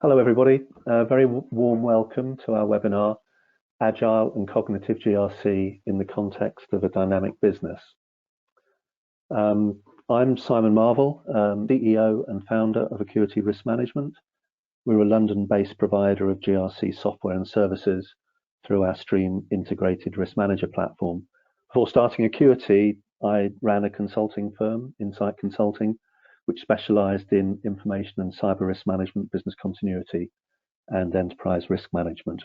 Hello everybody, a very warm welcome to our webinar, Agile and Cognitive GRC in the Context of a Dynamic Business. I'm Simon Marvel, CEO and founder of Acuity Risk Management. We're a London-based provider of GRC software and services through our Stream Integrated Risk Manager platform. Before starting Acuity, I ran a consulting firm, Insight Consulting, which specialized in information and cyber risk management, business continuity, and enterprise risk management.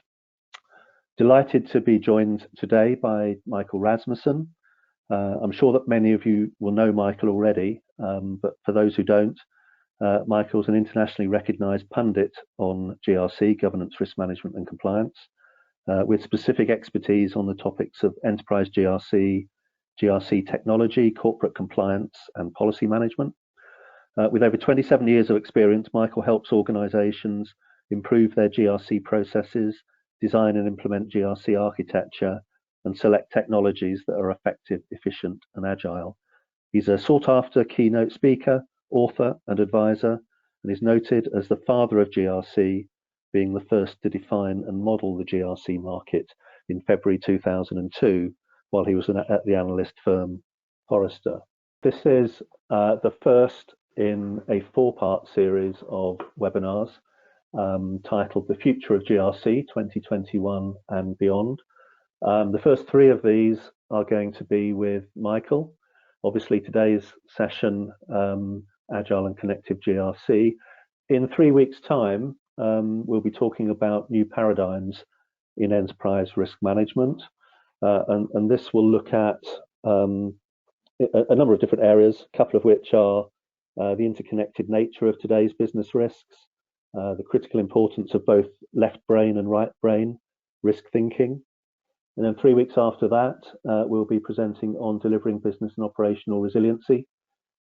Delighted to be joined today by Michael Rasmussen. I'm sure that many of you will know Michael already, but for those who don't, Michael's an internationally recognized pundit on GRC, governance, risk management, and compliance, with specific expertise on the topics of enterprise GRC, GRC technology, corporate compliance, and policy management. With over 27 years of experience, Michael helps organizations improve their GRC processes, design and implement GRC architecture, and select technologies that are effective, efficient, and agile. He's a sought-after keynote speaker, author, and advisor, and is noted as the father of GRC, being the first to define and model the GRC market in February 2002, while he was at the analyst firm Forrester. This is the first in a four-part series of webinars titled The Future of GRC 2021 and Beyond. The first three of these are going to be with Michael. Obviously today's session, Agile and Connective GRC. In 3 weeks' time, we'll be talking about new paradigms in enterprise risk management. And this will look at a number of different areas, a couple of which are the interconnected nature of today's business risks, the critical importance of both left brain and right brain risk thinking. And then 3 weeks after that, we'll be presenting on delivering business and operational resiliency,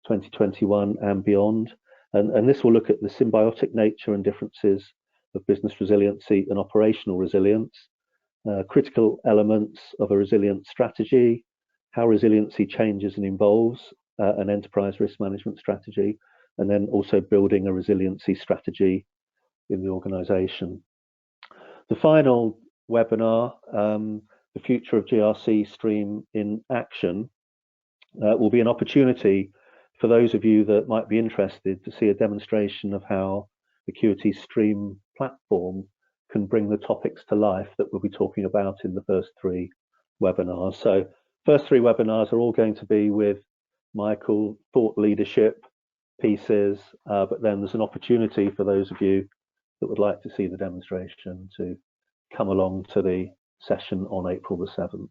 2021 and beyond. And this will look at the symbiotic nature and differences of business resiliency and operational resilience, critical elements of a resilient strategy, how resiliency changes and evolves, an enterprise risk management strategy, and then also building a resiliency strategy in the organization. The final webinar, The Future of GRC Stream in Action, will be an opportunity for those of you that might be interested to see a demonstration of how Acuity's Stream platform can bring the topics to life that we'll be talking about in the first three webinars. So first three webinars are all going to be with Michael, thought leadership pieces, but then there's an opportunity for those of you that would like to see the demonstration to come along to the session on April the 7th.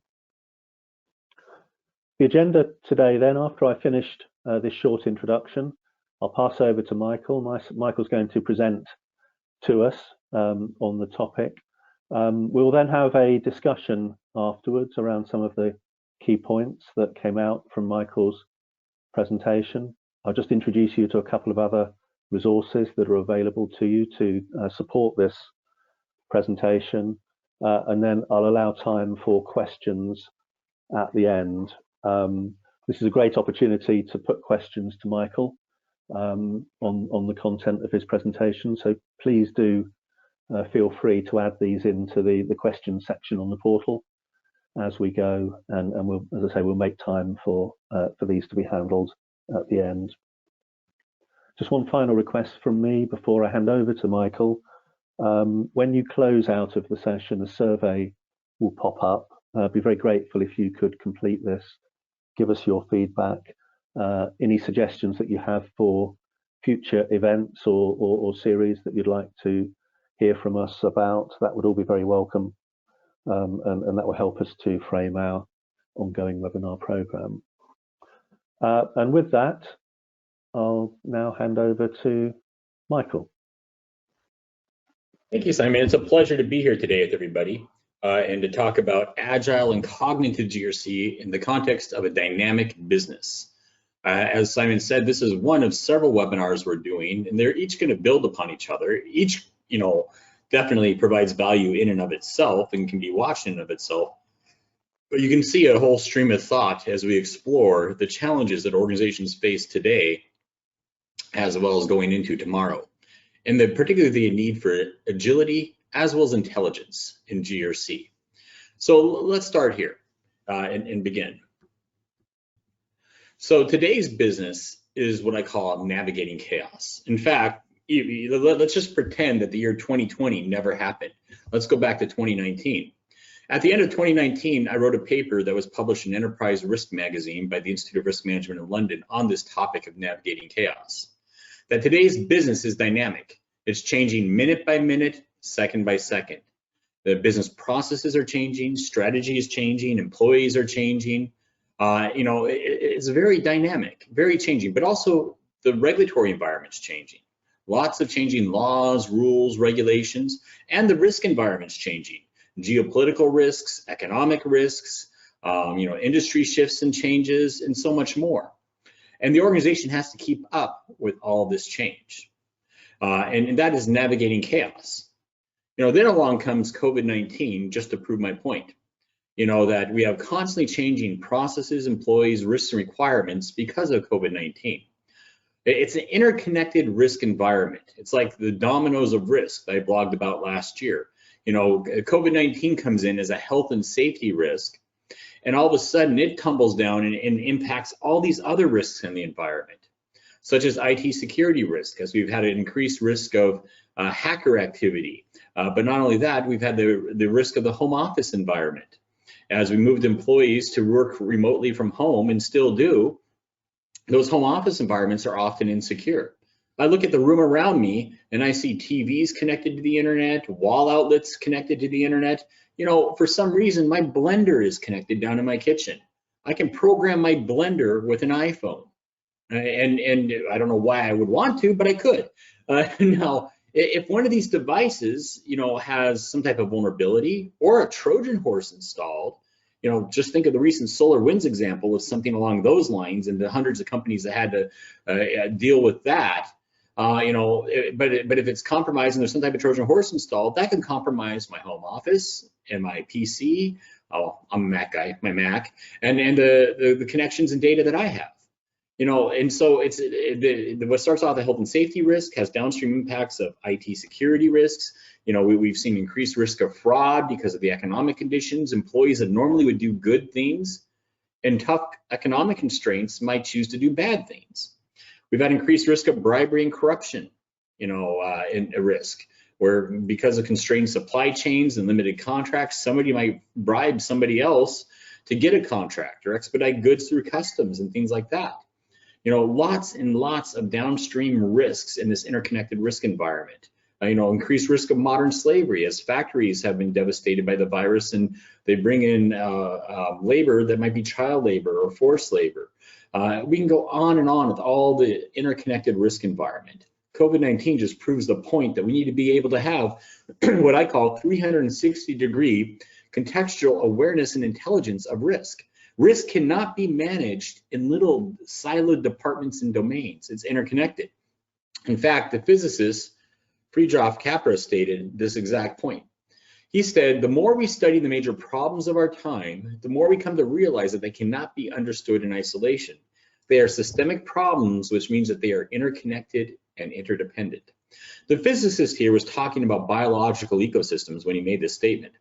The agenda today then, after I finished this short introduction, I'll pass over to Michael. Michael's going to present to us on the topic. We'll then have a discussion afterwards around some of the key points that came out from Michael's presentation. I'll just introduce you to a couple of other resources that are available to you to support this presentation, and then I'll allow time for questions at the end. This is a great opportunity to put questions to Michael on the content of his presentation, so please do feel free to add these into the question section on the portal as we go, and we'll, as I say, we'll make time for these to be handled at the end. Just one final request from me before I hand over to Michael. When you close out of the session, a survey will pop up. I'd be very grateful if you could complete this, give us your feedback, any suggestions that you have for future events or series that you'd like to hear from us about. That would all be very welcome. And that will help us to frame our ongoing webinar program. And with that, I'll now hand over to Michael. Thank you, Simon. It's a pleasure to be here today with everybody and to talk about Agile and Cognitive GRC in the context of a dynamic business. As Simon said, this is one of several webinars we're doing, and they're each going to build upon each other. Each, definitely provides value in and of itself and can be watched in and of itself. But you can see a whole stream of thought as we explore the challenges that organizations face today, as well as going into tomorrow. and particularly the need for agility as well as intelligence in GRC. So let's start here and begin. So today's business is what I call navigating chaos. In fact, let's just pretend that the year 2020 never happened. Let's go back to 2019. At the end of 2019, I wrote a paper that was published in Enterprise Risk magazine by the Institute of Risk Management in London on this topic of navigating chaos. That today's business is dynamic. It's changing minute by minute, second by second. The business processes are changing, strategy is changing, employees are changing. It's very dynamic, very changing, but also the regulatory environment's changing. Lots of changing laws, rules, regulations, and the risk environment's changing. Geopolitical risks, economic risks, industry shifts and changes, and so much more. And the organization has to keep up with all this change. And that is navigating chaos. Then along comes COVID-19, just to prove my point. That we have constantly changing processes, employees, risks, and requirements because of COVID-19. It's an interconnected risk environment. It's like the dominoes of risk that I blogged about last year. COVID-19 comes in as a health and safety risk, and all of a sudden it tumbles down and impacts all these other risks in the environment, such as IT security risk, as we've had an increased risk of hacker activity. But not only that, we've had the risk of the home office environment. As we moved employees to work remotely from home, and still do, those home office environments are often insecure. I look at the room around me and I see TVs connected to the internet, wall outlets connected to the internet. For some reason, my blender is connected down in my kitchen. I can program my blender with an iPhone. And I don't know why I would want to, but I could. Now, if one of these devices, has some type of vulnerability or a Trojan horse installed, just think of the recent SolarWinds example of something along those lines and the hundreds of companies that had to deal with that. But if it's compromised and there's some type of Trojan horse installed, that can compromise my home office and my PC. Oh, I'm a Mac guy, my Mac, and the connections and data that I have. And so it's what starts off the health and safety risk has downstream impacts of IT security risks. We've seen increased risk of fraud because of the economic conditions. Employees that normally would do good things in tough economic constraints might choose to do bad things. We've had increased risk of bribery and corruption, in a risk where because of constrained supply chains and limited contracts, somebody might bribe somebody else to get a contract or expedite goods through customs and things like that. Lots and lots of downstream risks in this interconnected risk environment. Increased risk of modern slavery as factories have been devastated by the virus and they bring in labor that might be child labor or forced labor. We can go on and on with all the interconnected risk environment. COVID-19 just proves the point that we need to be able to have what I call 360-degree contextual awareness and intelligence of risk. Risk cannot be managed in little siloed departments and domains. It's interconnected. In fact, the physicist Fritjof Capra stated this exact point. He said, the more we study the major problems of our time, the more we come to realize that they cannot be understood in isolation. They are systemic problems, which means that they are interconnected and interdependent. The physicist here was talking about biological ecosystems when he made this statement.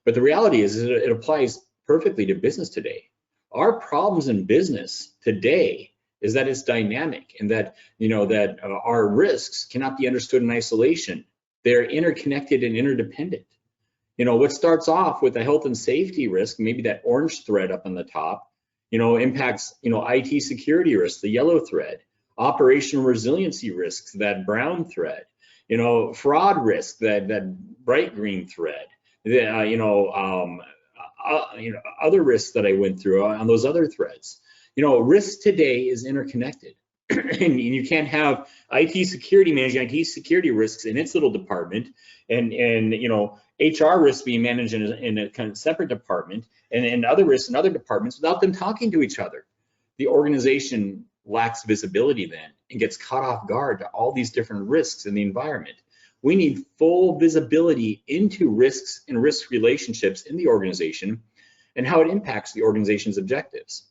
But the reality is that it applies perfectly to business today. Our problems in business today is that it's dynamic and that, our risks cannot be understood in isolation. They're interconnected and interdependent. What starts off with a health and safety risk, maybe that orange thread up on the top, impacts, IT security risks, the yellow thread, operational resiliency risks, that brown thread, fraud risk, that bright green thread, other risks that I went through on those other threads. Risk today is interconnected. And you can't have IT security managing IT security risks in its little department and HR risks being managed in a kind of separate department and other risks in other departments without them talking to each other. The organization lacks visibility then and gets caught off guard to all these different risks in the environment. We need full visibility into risks and risk relationships in the organization and how it impacts the organization's objectives.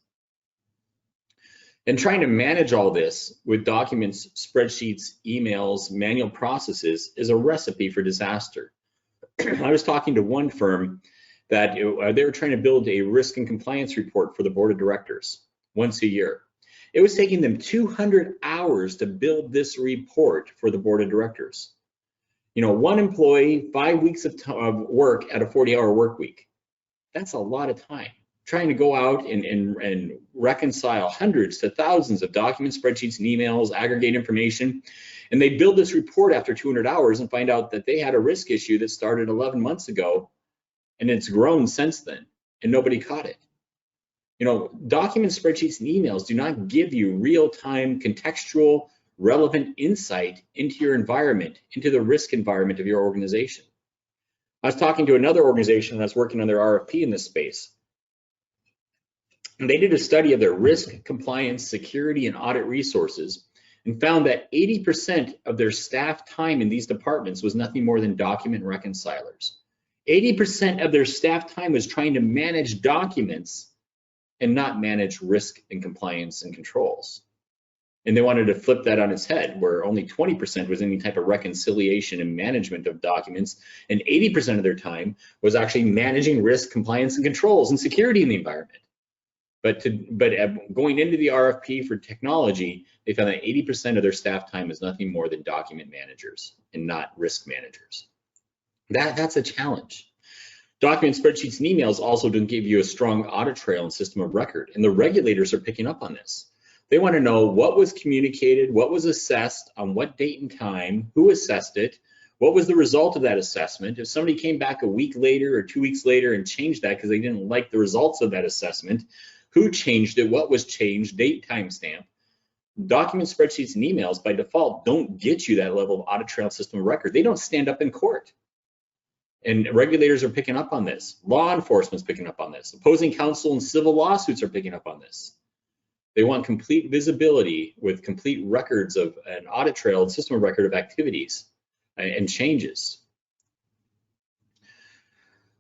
And trying to manage all this with documents, spreadsheets, emails, manual processes is a recipe for disaster. I was talking to one firm that they were trying to build a risk and compliance report for the board of directors once a year. It was taking them 200 hours to build this report for the board of directors. You know, one employee, 5 weeks of work at a 40-hour work week. That's a lot of time. Trying to go out and reconcile hundreds to thousands of documents, spreadsheets, and emails, aggregate information. And they build this report after 200 hours and find out that they had a risk issue that started 11 months ago, and it's grown since then, and nobody caught it. You know, documents, spreadsheets, and emails do not give you real-time, contextual, relevant insight into your environment, into the risk environment of your organization. I was talking to another organization that's working on their RFP in this space. And they did a study of their risk, compliance, security, and audit resources and found that 80% of their staff time in these departments was nothing more than document reconcilers. 80% of their staff time was trying to manage documents and not manage risk and compliance and controls. And they wanted to flip that on its head, where only 20% was any type of reconciliation and management of documents, and 80% of their time was actually managing risk, compliance, and controls and security in the environment. But going into the RFP for technology, they found that 80% of their staff time is nothing more than document managers and not risk managers. That's a challenge. Documents, spreadsheets, and emails also don't give you a strong audit trail and system of record, and the regulators are picking up on this. They want to know what was communicated, what was assessed, on what date and time, who assessed it, what was the result of that assessment. If somebody came back a week later or 2 weeks later and changed that because they didn't like the results of that assessment, who changed it, what was changed, date, timestamp. Documents, spreadsheets, and emails by default don't get you that level of audit trail system of record. They don't stand up in court. And regulators are picking up on this. Law enforcement's picking up on this. Opposing counsel and civil lawsuits are picking up on this. They want complete visibility with complete records of an audit trail and system of record of activities and changes.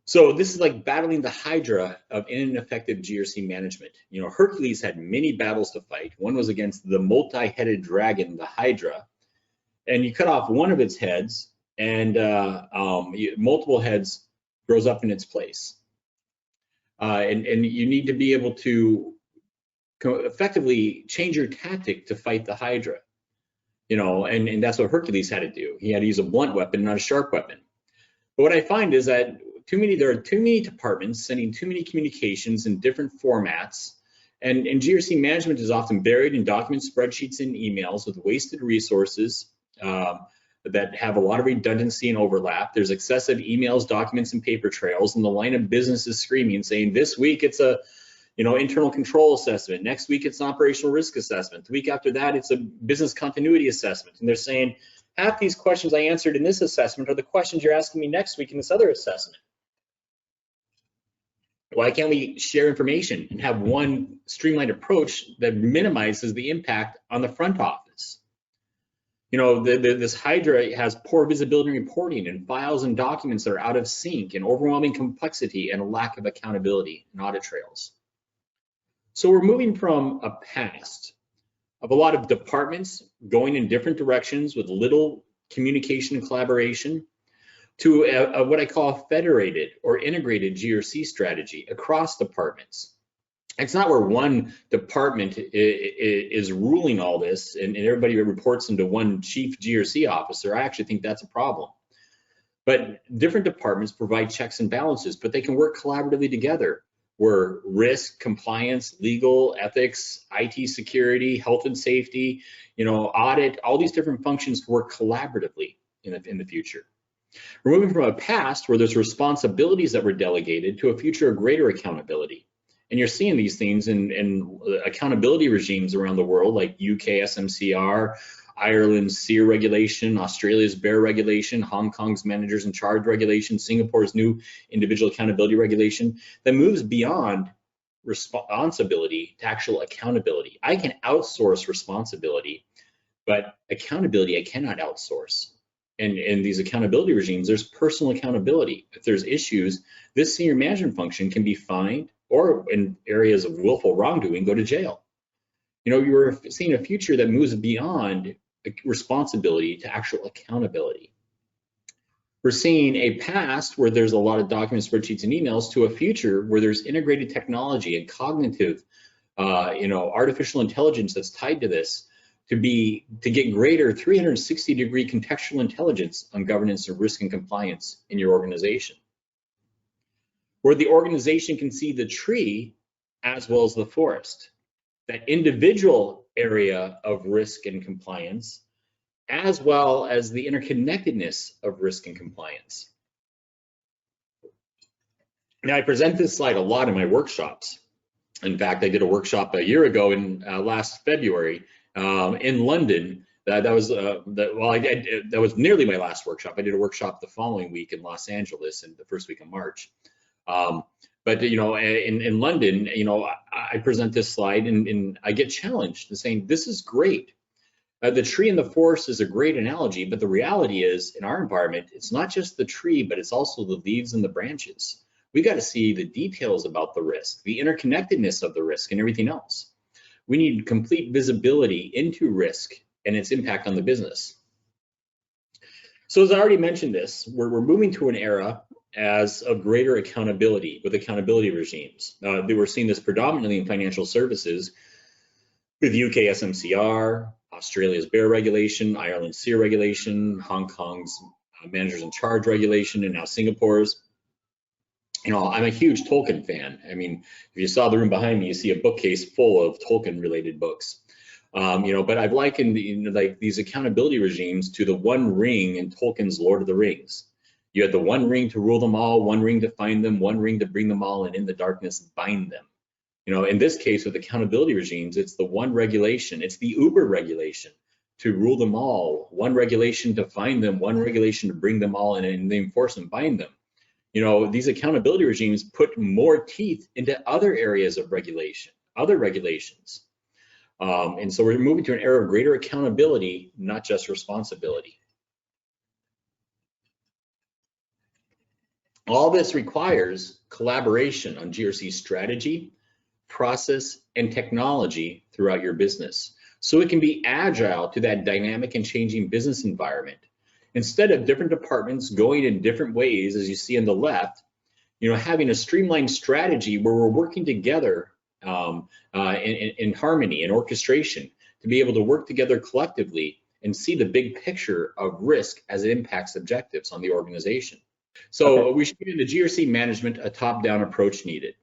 So this is like battling the Hydra of ineffective GRC management. You know, Hercules had many battles to fight. One was against the multi-headed dragon, the Hydra, and you cut off one of its heads, and multiple heads grows up in its place. And you need to be able to effectively change your tactic to fight the Hydra. You know, and that's what Hercules had to do. He had to use a blunt weapon, not a sharp weapon. But what I find is that there are too many departments sending too many communications in different formats, and GRC management is often buried in documents, spreadsheets, and emails with wasted resources that have a lot of redundancy and overlap. There's excessive emails, documents, and paper trails, and the line of business is screaming, saying this week it's a internal control assessment. Next week it's an operational risk assessment. The week after that it's a business continuity assessment. And they're saying half these questions I answered in this assessment are the questions you're asking me next week in this other assessment. Why can't we share information and have one streamlined approach that minimizes the impact on the front office? You know, this Hydra has poor visibility and reporting, and files and documents that are out of sync, and overwhelming complexity, and a lack of accountability and audit trails. So we're moving from a past of a lot of departments going in different directions with little communication and collaboration to what I call a federated or integrated GRC strategy across departments. It's not where one department is ruling all this and everybody reports into one chief GRC officer. I actually think that's a problem. But different departments provide checks and balances, but they can work collaboratively together, where risk, compliance, legal, ethics, IT security, health and safety, audit, all these different functions work collaboratively in the future. We're moving from a past where there's responsibilities that were delegated to a future of greater accountability. And you're seeing these things in accountability regimes around the world, like UK SMCR, Ireland's SEER regulation, Australia's BEAR regulation, Hong Kong's managers in charge regulation, Singapore's new individual accountability regulation that moves beyond responsibility to actual accountability. I can outsource responsibility, but accountability I cannot outsource. And in these accountability regimes, there's personal accountability. If there's issues, this senior management function can be fined, or in areas of willful wrongdoing, go to jail. You know, you're seeing a future that moves beyond responsibility to actual accountability. We're seeing a past where there's a lot of documents, spreadsheets, and emails to a future where there's integrated technology and cognitive, artificial intelligence that's tied to this to get greater 360-degree contextual intelligence on governance and risk and compliance in your organization, where the organization can see the tree as well as the forest, that individual area of risk and compliance, as well as the interconnectedness of risk and compliance. Now, I present this slide a lot in my workshops. In fact, I did a workshop a year ago in last February in London. That was nearly my last workshop. I did a workshop the following week in Los Angeles in the first week of March. But in London, I present this slide and I get challenged and saying, this is great. The tree and the forest is a great analogy, but the reality is in our environment, it's not just the tree, but it's also the leaves and the branches. We got to see the details about the risk, the interconnectedness of the risk and everything else. We need complete visibility into risk and its impact on the business. So as I already mentioned this, we're moving to an era of greater accountability with accountability regimes. We're seeing this predominantly in financial services with UK SMCR, Australia's BEAR regulation, Ireland's SEER regulation, Hong Kong's managers in charge regulation, and now Singapore's. I'm a huge Tolkien fan. I mean, if you saw the room behind me, you see a bookcase full of Tolkien-related books. But I've likened these accountability regimes to the One Ring in Tolkien's Lord of the Rings. You had the one ring to rule them all, one ring to find them, one ring to bring them all, and in the darkness bind them. In this case with accountability regimes, it's the one regulation, it's the Uber regulation to rule them all, one regulation to find them, one regulation to bring them all, and enforce and bind them. These accountability regimes put more teeth into other areas of regulation, other regulations. And so we're moving to an era of greater accountability, not just responsibility. All this requires collaboration on GRC strategy, process, and technology throughout your business, so it can be agile to that dynamic and changing business environment. Instead of different departments going in different ways, as you see on the left, having a streamlined strategy where we're working together in harmony and orchestration to be able to work together collectively and see the big picture of risk as it impacts objectives on the organization. So we should give the GRC management a top-down approach needed.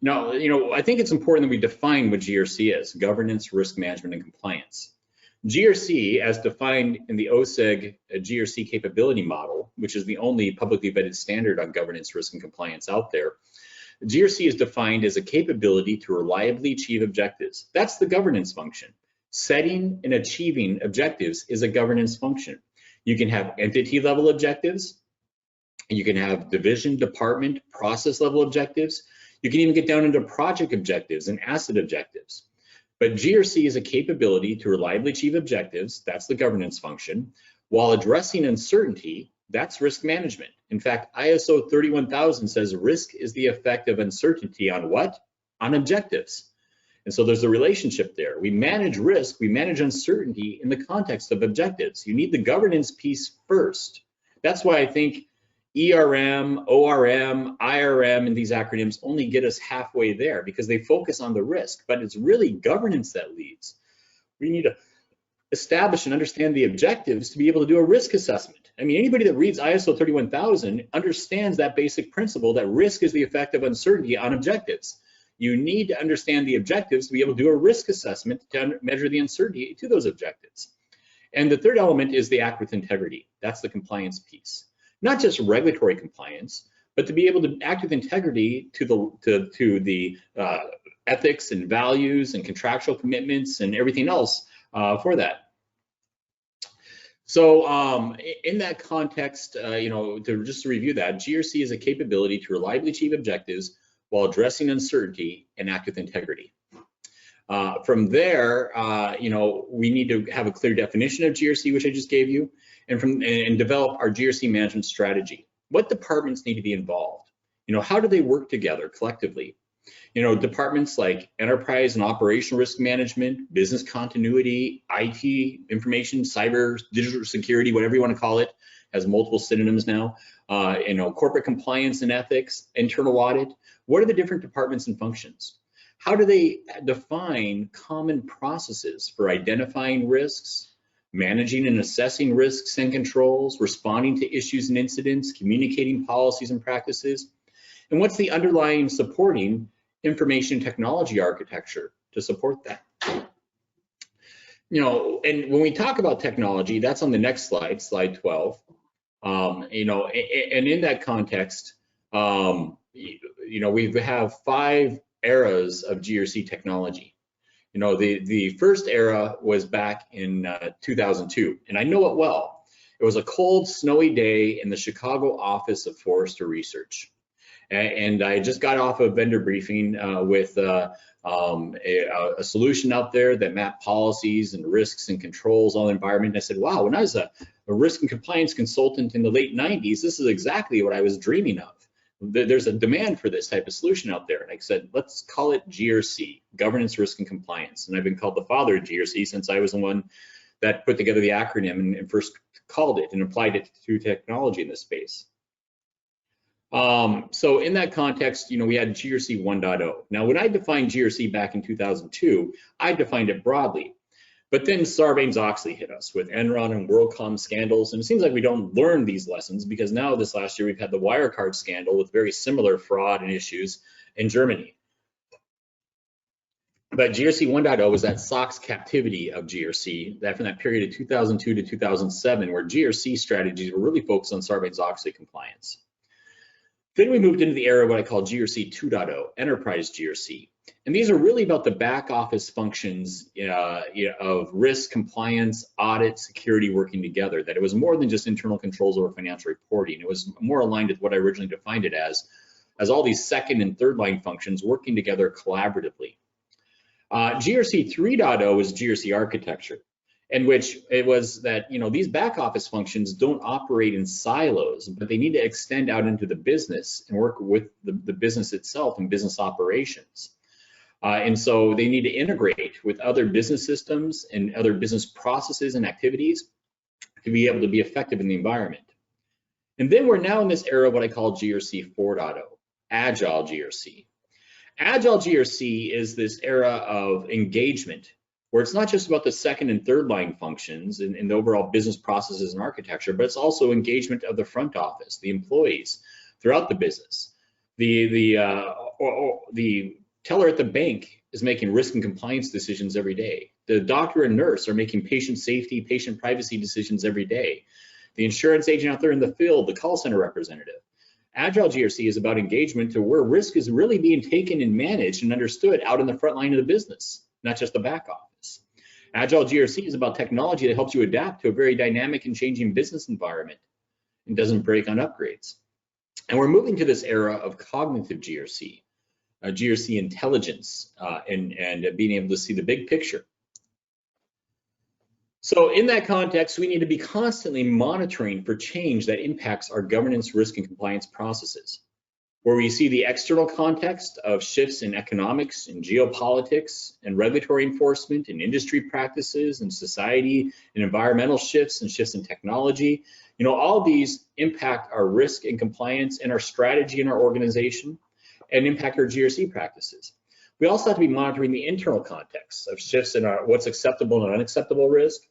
Now, I think it's important that we define what GRC is: governance, risk management, and compliance. GRC, as defined in the OSEG GRC capability model, which is the only publicly vetted standard on governance, risk, and compliance out there, GRC is defined as a capability to reliably achieve objectives. That's the governance function. Setting and achieving objectives is a governance function. You can have entity level objectives. You can have division, department, process level objectives. You can even get down into project objectives and asset objectives. But GRC is a capability to reliably achieve objectives. That's the governance function. While addressing uncertainty, that's risk management. In fact, ISO 31000 says risk is the effect of uncertainty on what? On objectives. And so there's a relationship there. We manage risk, we manage uncertainty in the context of objectives. You need the governance piece first. That's why I think ERM, ORM, IRM, and these acronyms only get us halfway there because they focus on the risk, but it's really governance that leads. We need to establish and understand the objectives to be able to do a risk assessment. I mean, anybody that reads ISO 31000 understands that basic principle that risk is the effect of uncertainty on objectives. You need to understand the objectives to be able to do a risk assessment to measure the uncertainty to those objectives. And the third element is the act with integrity. That's the compliance piece. Not just regulatory compliance, but to be able to act with integrity to the ethics and values and contractual commitments and everything else for that. So in that context, just to review that, GRC is a capability to reliably achieve objectives while addressing uncertainty and act with integrity. From there, we need to have a clear definition of GRC, which I just gave you, and develop our GRC management strategy. What departments need to be involved? How do they work together collectively? Departments like enterprise and operational risk management, business continuity, IT, information, cyber, digital security, whatever you want to call it, has multiple synonyms now. Corporate compliance and ethics, internal audit. What are the different departments and functions? How do they define common processes for identifying risks, managing and assessing risks and controls, responding to issues and incidents, communicating policies and practices? And what's the underlying supporting information technology architecture to support that? And when we talk about technology, that's on the next slide, slide 12. And in that context, we have 5 eras of GRC technology. The first era was back in 2002, and I know it well. It was a cold, snowy day in the Chicago office of Forrester Research. And I just got off a vendor briefing with a solution out there that mapped policies and risks and controls on the environment. And I said, wow, when I was a risk and compliance consultant in the late 90s, this is exactly what I was dreaming of. There's a demand for this type of solution out there. And I said, let's call it GRC, Governance, Risk, and Compliance. And I've been called the father of GRC since I was the one that put together the acronym and first called it and applied it to technology in this space. So in that context, we had GRC 1.0. Now, when I defined GRC back in 2002, I defined it broadly. But then Sarbanes-Oxley hit us with Enron and WorldCom scandals, and it seems like we don't learn these lessons because now this last year we've had the Wirecard scandal with very similar fraud and issues in Germany. But GRC 1.0 was that SOX captivity of GRC, that from that period of 2002 to 2007, where GRC strategies were really focused on Sarbanes-Oxley compliance. Then we moved into the era of what I call GRC 2.0, Enterprise GRC. And these are really about the back office functions of risk, compliance, audit, security working together, that it was more than just internal controls over financial reporting. It was more aligned with what I originally defined it as all these second and third line functions working together collaboratively. GRC 3.0 is GRC architecture, in which it was that these back office functions don't operate in silos, but they need to extend out into the business and work with the business itself and business operations. And so they need to integrate with other business systems and other business processes and activities to be able to be effective in the environment. And then we're now in this era of what I call GRC 4.0, Agile GRC. Agile GRC is this era of engagement where it's not just about the second and third line functions and the overall business processes and architecture, but it's also engagement of the front office, the employees throughout the business. The teller at the bank is making risk and compliance decisions every day. The doctor and nurse are making patient safety, patient privacy decisions every day. The insurance agent out there in the field, the call center representative. Agile GRC is about engagement to where risk is really being taken and managed and understood out in the front line of the business, not just the back office. Agile GRC is about technology that helps you adapt to a very dynamic and changing business environment and doesn't break on upgrades. And we're moving to this era of cognitive GRC. GRC intelligence and being able to see the big picture. So in that context, we need to be constantly monitoring for change that impacts our governance, risk, and compliance processes. Where we see the external context of shifts in economics and geopolitics and regulatory enforcement and industry practices and society and environmental shifts and shifts in technology. All these impact our risk and compliance and our strategy in our organization and impact our GRC practices. We also have to be monitoring the internal context of shifts in what's acceptable and unacceptable risk,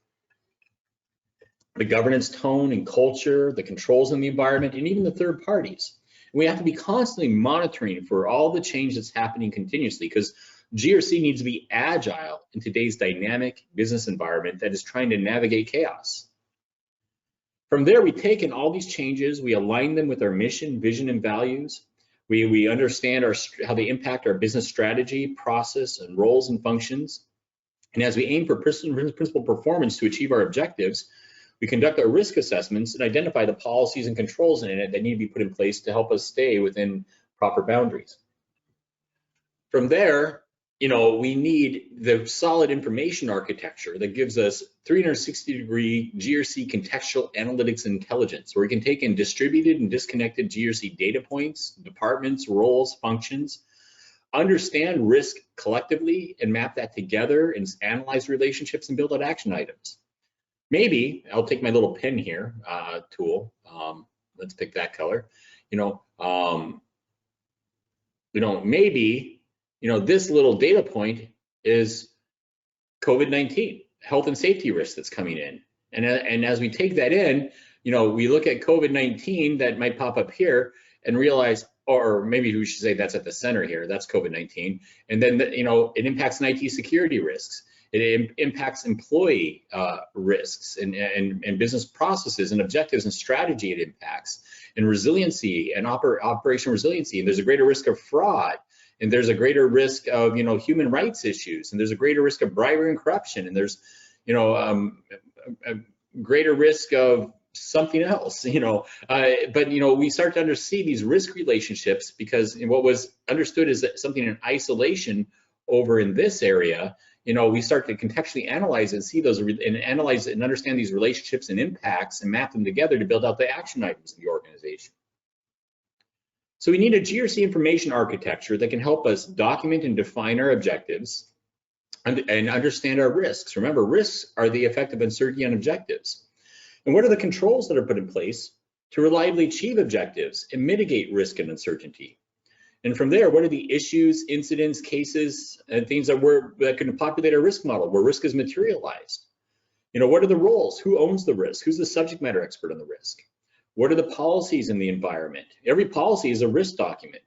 the governance tone and culture, the controls in the environment, and even the third parties. And we have to be constantly monitoring for all the change that's happening continuously because GRC needs to be agile in today's dynamic business environment that is trying to navigate chaos. From there, we take in all these changes, we align them with our mission, vision, and values. We understand how they impact our business strategy, process, and roles and functions. And as we aim for principal performance to achieve our objectives, we conduct our risk assessments and identify the policies and controls in it that need to be put in place to help us stay within proper boundaries. From there, we need the solid information architecture that gives us 360-degree GRC contextual analytics and intelligence, where we can take in distributed and disconnected GRC data points, departments, roles, functions, understand risk collectively and map that together and analyze relationships and build out action items. Maybe I'll take my little pen here tool. Let's pick that color. Maybe this little data point is COVID-19 health and safety risk that's coming in, and as we take that in, we look at COVID-19 that might pop up here and realize, or maybe we should say that's at the center here. That's COVID-19, and then it impacts IT security risks. It impacts employee risks and business processes and objectives and strategy. It impacts and resiliency and operational resiliency. And there's a greater risk of fraud, and there's a greater risk of human rights issues, and there's a greater risk of bribery and corruption, and there's a greater risk of something else. But we start to see these risk relationships, because what was understood as something in isolation over in this area. We start to contextually analyze and see those and analyze and understand these relationships and impacts and map them together to build out the action items in the organization. So we need a GRC information architecture that can help us document and define our objectives and understand our risks. Remember, risks are the effect of uncertainty on objectives. And what are the controls that are put in place to reliably achieve objectives and mitigate risk and uncertainty? And from there, what are the issues, incidents, cases, and things that can populate our risk model where risk is materialized? What are the roles? Who owns the risk? Who's the subject matter expert on the risk? What are the policies in the environment? Every policy is a risk document.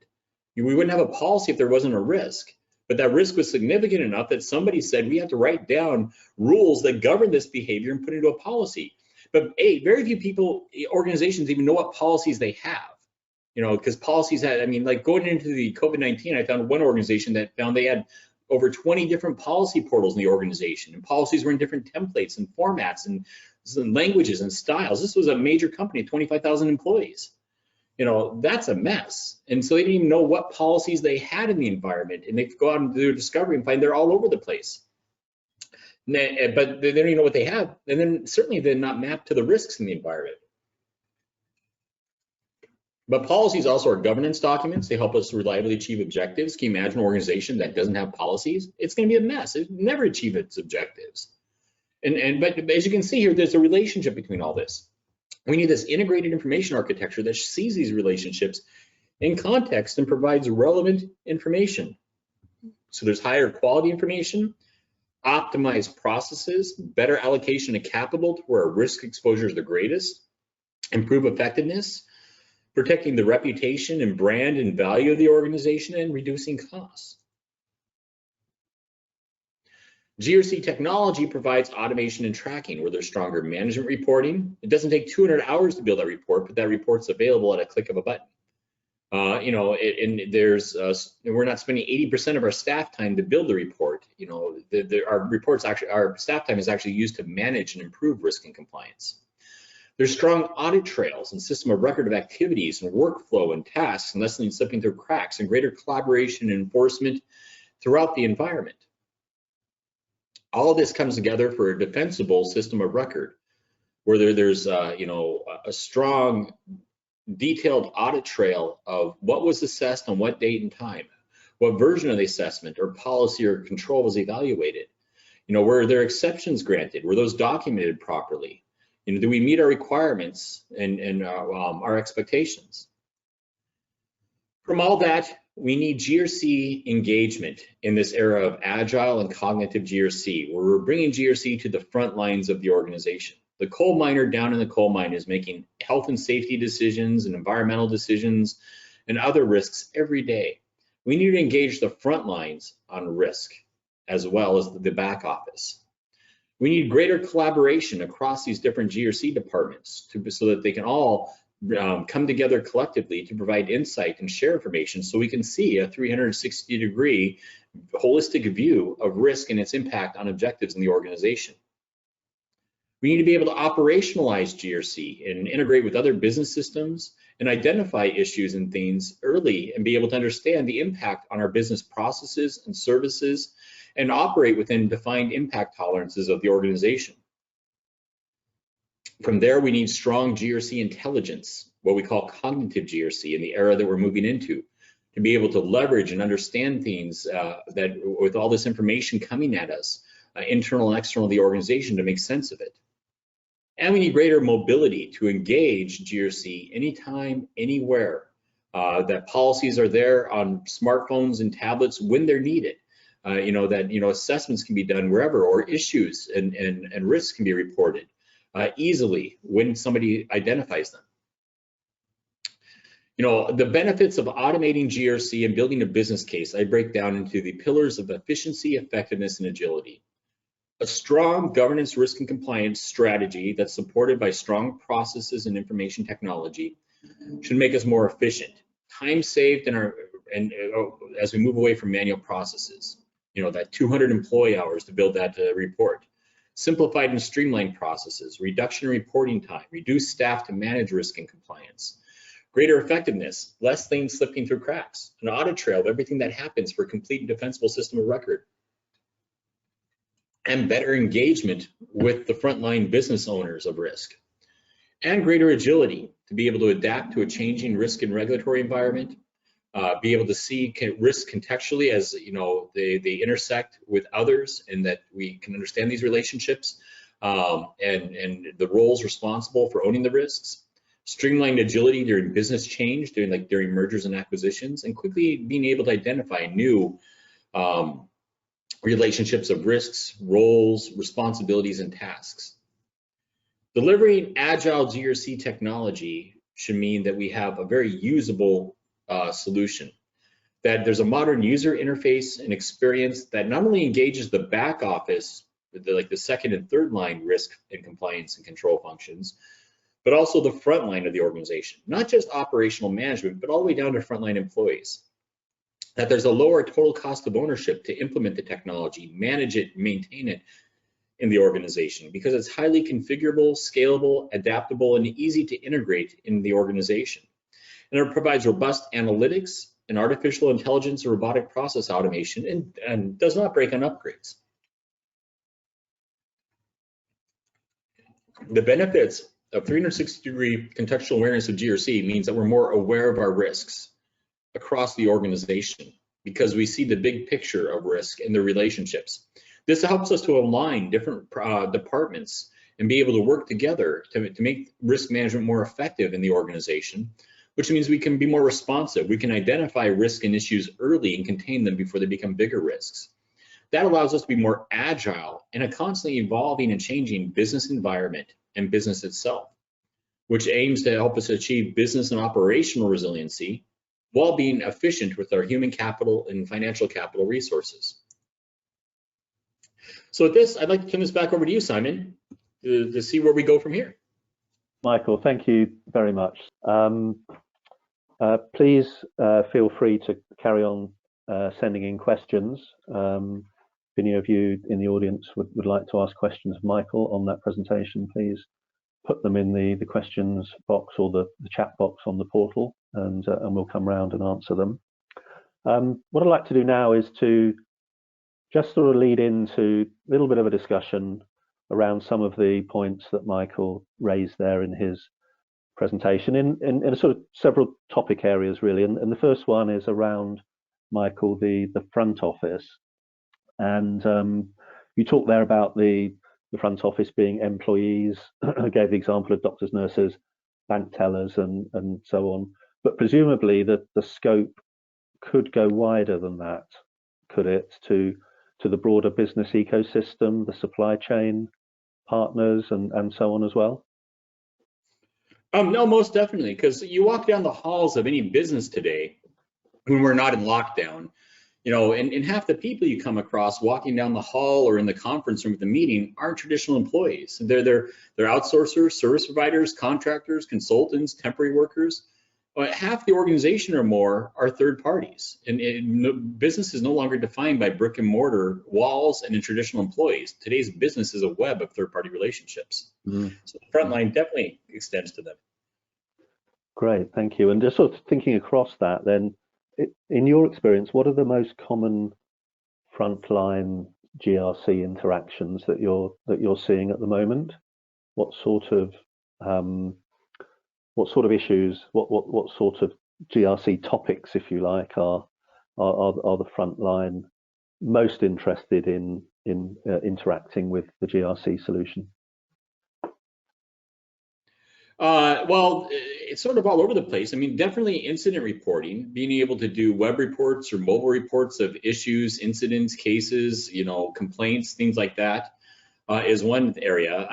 We wouldn't have a policy if there wasn't a risk, but that risk was significant enough that somebody said we have to write down rules that govern this behavior and put it into a policy. But very few organizations even know what policies they have. Because policies like going into the COVID-19, I found one organization that found they had over 20 different policy portals in the organization, and policies were in different templates and formats and languages and styles. This was a major company, 25,000 employees. That's a mess. And so they didn't even know what policies they had in the environment, and they go out and do a discovery and find they're all over the place. But they don't even know what they have, and then certainly they're not mapped to the risks in the environment. But policies also are governance documents. They help us reliably achieve objectives. Can you imagine an organization that doesn't have policies? It's going to be a mess. It never achieve its objectives. But as you can see here, there's a relationship between all this. We need this integrated information architecture that sees these relationships in context and provides relevant information. So there's higher quality information, optimized processes, better allocation of capital to where risk exposure is the greatest, improve effectiveness, protecting the reputation and brand and value of the organization, and reducing costs. GRC technology provides automation and tracking where there's stronger management reporting. It doesn't take 200 hours to build that report, but that report's available at a click of a button. We're not spending 80% of our staff time to build the report. Our staff time is actually used to manage and improve risk and compliance. There's strong audit trails and system of record of activities and workflow and tasks and lessening slipping through cracks and greater collaboration and enforcement throughout the environment. All of this comes together for a defensible system of record where there's a strong detailed audit trail of what was assessed on what date and time, what version of the assessment or policy or control was evaluated, were there exceptions granted, were those documented properly? Do we meet our requirements and our expectations? From all that, we need GRC engagement in this era of agile and cognitive GRC, where we're bringing GRC to the front lines of the organization. The coal miner down in the coal mine is making health and safety decisions and environmental decisions and other risks every day. We need to engage the front lines on risk as well as the back office. We need greater collaboration across these different GRC departments so that they can all come together collectively to provide insight and share information so we can see a 360-degree holistic view of risk and its impact on objectives in the organization. We need to be able to operationalize GRC and integrate with other business systems and identify issues and things early and be able to understand the impact on our business processes and services and operate within defined impact tolerances of the organization. From there, we need strong GRC intelligence, what we call cognitive GRC in the era that we're moving into, to be able to leverage and understand things that with all this information coming at us, internal and external of the organization, to make sense of it. And we need greater mobility to engage GRC anytime, anywhere. That policies are there on smartphones and tablets when they're needed. That assessments can be done wherever, or issues and risks can be reported easily when somebody identifies them. The benefits of automating GRC and building a business case, I break down into the pillars of efficiency, effectiveness, and agility. A strong governance, risk, and compliance strategy that's supported by strong processes and information technology should make us more efficient. Time saved as we move away from manual processes. That 200 employee hours to build that report. Simplified and streamlined processes, reduction in reporting time, reduced staff to manage risk and compliance. Greater effectiveness, less things slipping through cracks, an audit trail of everything that happens for a complete and defensible system of record. And better engagement with the frontline business owners of risk. And greater agility to be able to adapt to a changing risk and regulatory environment, be able to see risk contextually as they intersect with others, and that we can understand these relationships and the roles responsible for owning the risks. Streamlined agility during business change, during mergers and acquisitions, and quickly being able to identify new relationships of risks, roles, responsibilities, and tasks. Delivering agile GRC technology should mean that we have a very usable solution, that there's a modern user interface and experience that not only engages the back office, the second and third line risk and compliance and control functions, but also the front line of the organization, not just operational management, but all the way down to frontline employees. That there's a lower total cost of ownership to implement the technology, manage it, maintain it in the organization, because it's highly configurable, scalable, adaptable, and easy to integrate in the organization. And it provides robust analytics and artificial intelligence and robotic process automation, and does not break on upgrades. The benefits of 360-degree contextual awareness of GRC means that we're more aware of our risks across the organization, because we see the big picture of risk and the relationships. This helps us to align different departments and be able to work together to make risk management more effective in the organization, which means we can be more responsive. We can identify risk and issues early and contain them before they become bigger risks. That allows us to be more agile in a constantly evolving and changing business environment and business itself, which aims to help us achieve business and operational resiliency while being efficient with our human capital and financial capital resources. So with this, I'd like to turn this back over to you, Simon, to see where we go from here. Michael, thank you very much. Please feel free to carry on sending in questions. If any of you in the audience would like to ask questions of Michael on that presentation, please put them in the questions box or the chat box on the portal, and we'll come round and answer them. What I'd like to do now is to just sort of lead into a little bit of a discussion around some of the points that Michael raised there in his presentation in a sort of several topic areas, really. And the first one is around, Michael, the front office. And you talked there about the front office being employees. I gave the example of doctors, nurses, bank tellers, and so on. But presumably the scope could go wider than that, could it, to the broader business ecosystem, the supply chain partners, and so on as well? No, most definitely, because you walk down the halls of any business today when we're not in lockdown, and half the people you come across walking down the hall or in the conference room at the meeting aren't traditional employees. They're outsourcers, service providers, contractors, consultants, temporary workers. Half the organization or more are third parties, and business is no longer defined by brick and mortar walls and traditional employees. Today's business is a web of third-party relationships. Mm-hmm. So the front line definitely extends to them. Great, thank you. And just sort of thinking across that, then, in your experience, what are the most common frontline GRC interactions that you're seeing at the moment? What sort of issues, what sort of GRC topics, if you like, are the front line most interested in interacting with the GRC solution? Well, it's sort of all over the place. I mean, definitely incident reporting, being able to do web reports or mobile reports of issues, incidents, cases, complaints, things like that, is one area.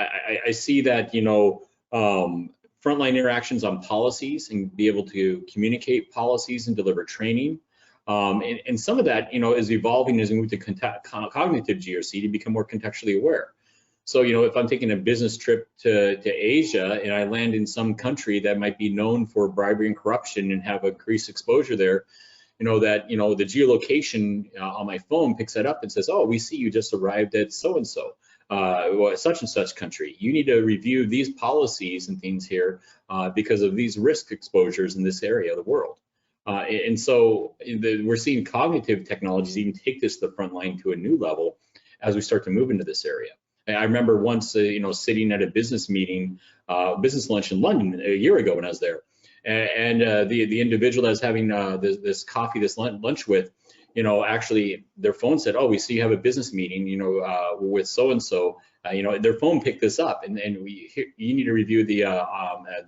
I see that, frontline interactions on policies and be able to communicate policies and deliver training. And some of that, is evolving as we move to cognitive GRC to become more contextually aware. So, if I'm taking a business trip to Asia and I land in some country that might be known for bribery and corruption and have increased exposure there, the geolocation on my phone picks that up and says, oh, we see you just arrived at so-and-so, such and such country. You need to review these policies and things here because of these risk exposures in this area of the world. And so we're seeing cognitive technologies even take this to the front line to a new level as we start to move into this area. I remember once, sitting at a business meeting, business lunch in London a year ago when I was there, and the individual that was having this lunch with, actually their phone said, "Oh, we see you have a business meeting, with so and so." Their phone picked this up, and you need to review the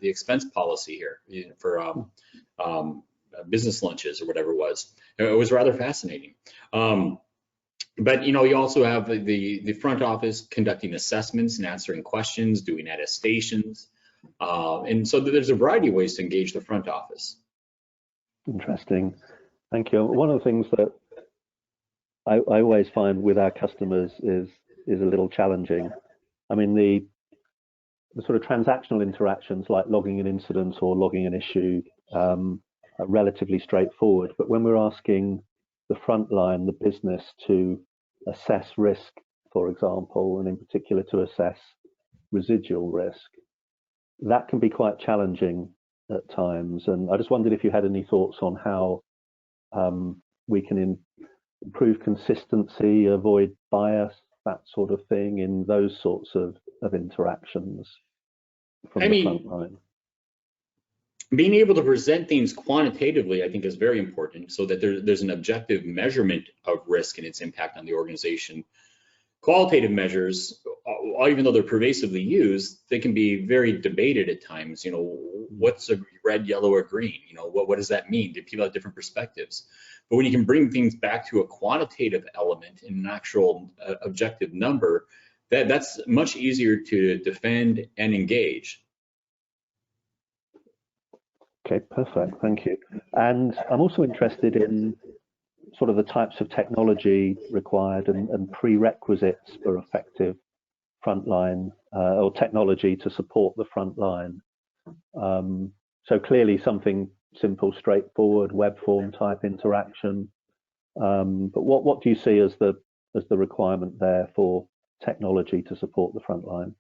expense policy here for business lunches or whatever it was. It was rather fascinating. But you also have the front office conducting assessments and answering questions, doing attestations, and so there's a variety of ways to engage the front office. Interesting, thank you. One of the things that I always find with our customers is a little challenging. I mean, the sort of transactional interactions like logging an incident or logging an issue are relatively straightforward, but when we're asking the front line, the business, to assess risk, for example, and in particular to assess residual risk, that can be quite challenging at times. And I just wondered if you had any thoughts on how we can improve consistency, avoid bias, that sort of thing in those sorts of interactions from the front line. Being able to present things quantitatively, I think, is very important, so that there's an objective measurement of risk and its impact on the organization. Qualitative measures, even though they're pervasively used, they can be very debated at times. What's a red, yellow, or green? What does that mean? Do people have different perspectives? But when you can bring things back to a quantitative element in an actual objective number, that's much easier to defend and engage. Okay, perfect, thank you. And I'm also interested in sort of the types of technology required and prerequisites for effective frontline or technology to support the front line. So clearly something simple, straightforward, web form type interaction. But what do you see as the requirement there for technology to support the front line?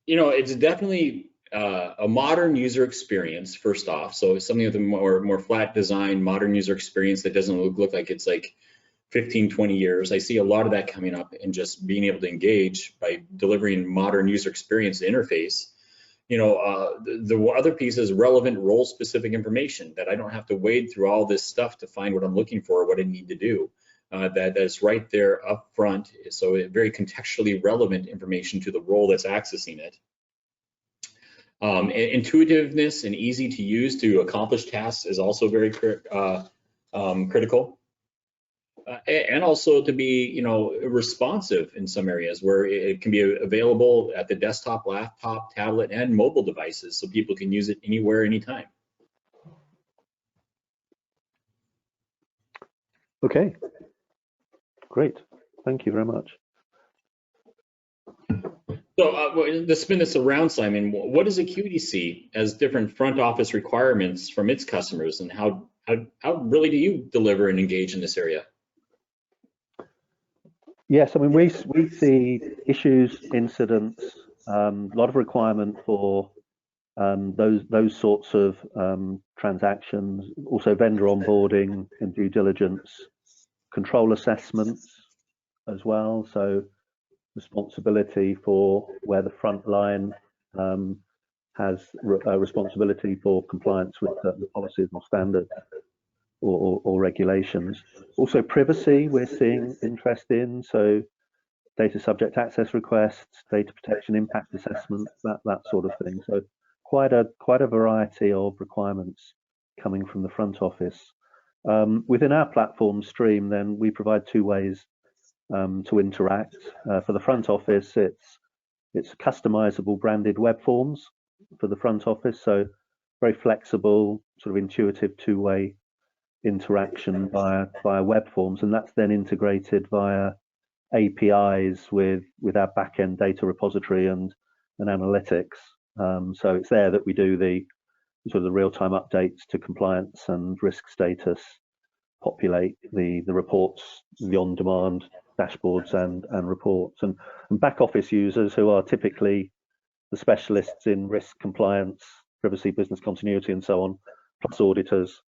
It's definitely a modern user experience, first off. So something with a more flat design, modern user experience that doesn't look like it's like 15, 20 years. I see a lot of that coming up, and just being able to engage by delivering modern user experience interface. The other piece is relevant role-specific information, that I don't have to wade through all this stuff to find what I'm looking for or what I need to do. That's right there up front. So very contextually relevant information to the role that's accessing it. Intuitiveness and easy to use to accomplish tasks is also very critical. And also to be, responsive in some areas where it can be available at the desktop, laptop, tablet, and mobile devices, so people can use it anywhere, anytime. Okay, great. Thank you very much. So to spin this around, Simon, what does Acuity see as different front office requirements from its customers, and how really do you deliver and engage in this area? Yes, I mean, we see issues, incidents, a lot of requirement for those sorts of transactions, also vendor onboarding and due diligence, control assessments as well. So responsibility for where the front line has responsibility for compliance with certain policies or standards or regulations. Also, privacy we're seeing interest in, so data subject access requests, data protection impact assessments, that sort of thing. So quite a variety of requirements coming from the front office. Within our platform stream, then we provide two ways to interact. For the front office, it's customizable branded web forms for the front office, so very flexible, sort of intuitive two-way interaction via web forms, and that's then integrated via APIs with our backend data repository and analytics. So it's there that we do the sort of the real-time updates to compliance and risk status, populate the reports, the on-demand dashboards and reports, and back office users who are typically the specialists in risk, compliance, privacy, business continuity, and so on, plus auditors.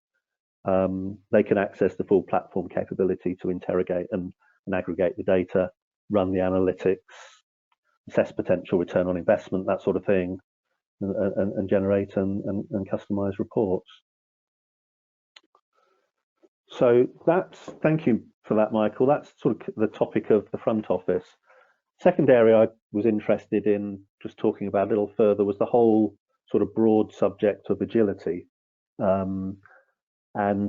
They can access the full platform capability to interrogate and aggregate the data, run the analytics, assess potential return on investment, that sort of thing, and generate and customize reports. So thank you for that, Michael. That's sort of the topic of the front office. Second area I was interested in just talking about a little further was the whole sort of broad subject of agility. And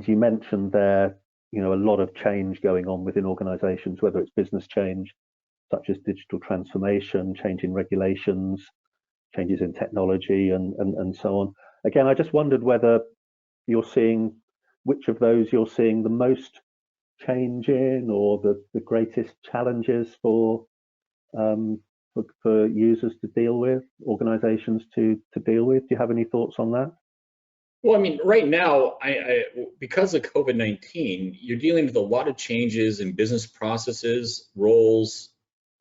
you mentioned there, a lot of change going on within organizations, whether it's business change, such as digital transformation, change in regulations, changes in technology, and so on. Again, I just wondered whether you're seeing, which of those you're seeing the most change in, or the greatest challenges for users to deal with, organizations to deal with. Do you have any thoughts on that? Well, I mean, right now, because of COVID-19, you're dealing with a lot of changes in business processes, roles,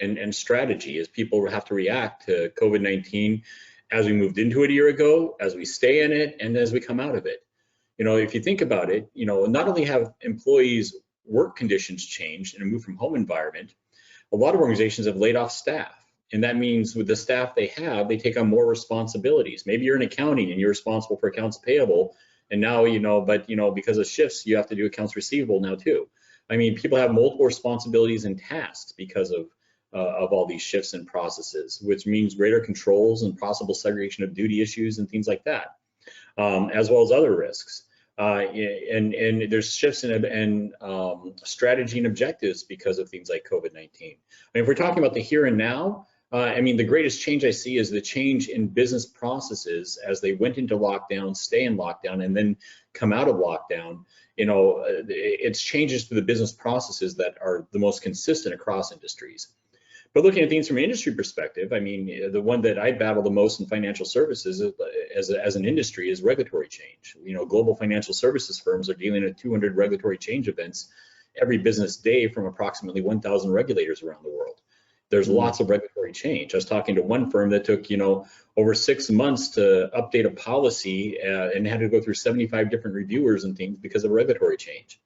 and strategy as people have to react to COVID-19 as we moved into it a year ago, as we stay in it, and as we come out of it. If you think about it, not only have employees' work conditions changed in a move from home environment, a lot of organizations have laid off staff. And that means with the staff they have, they take on more responsibilities. Maybe you're in accounting and you're responsible for accounts payable. And now, because of shifts, you have to do accounts receivable now too. I mean, people have multiple responsibilities and tasks because of all these shifts in processes, which means greater controls and possible segregation of duty issues and things like that, as well as other risks. And there's shifts in strategy and objectives because of things like COVID-19. I mean, if we're talking about the here and now, the greatest change I see is the change in business processes as they went into lockdown, stay in lockdown, and then come out of lockdown. It's changes to the business processes that are the most consistent across industries. But looking at things from an industry perspective, I mean, the one that I battle the most in financial services as an industry is regulatory change. Global financial services firms are dealing with 200 regulatory change events every business day from approximately 1,000 regulators around the world. There's lots of regulatory change. I was talking to one firm that took, over 6 months to update a policy and had to go through 75 different reviewers and things because of regulatory change.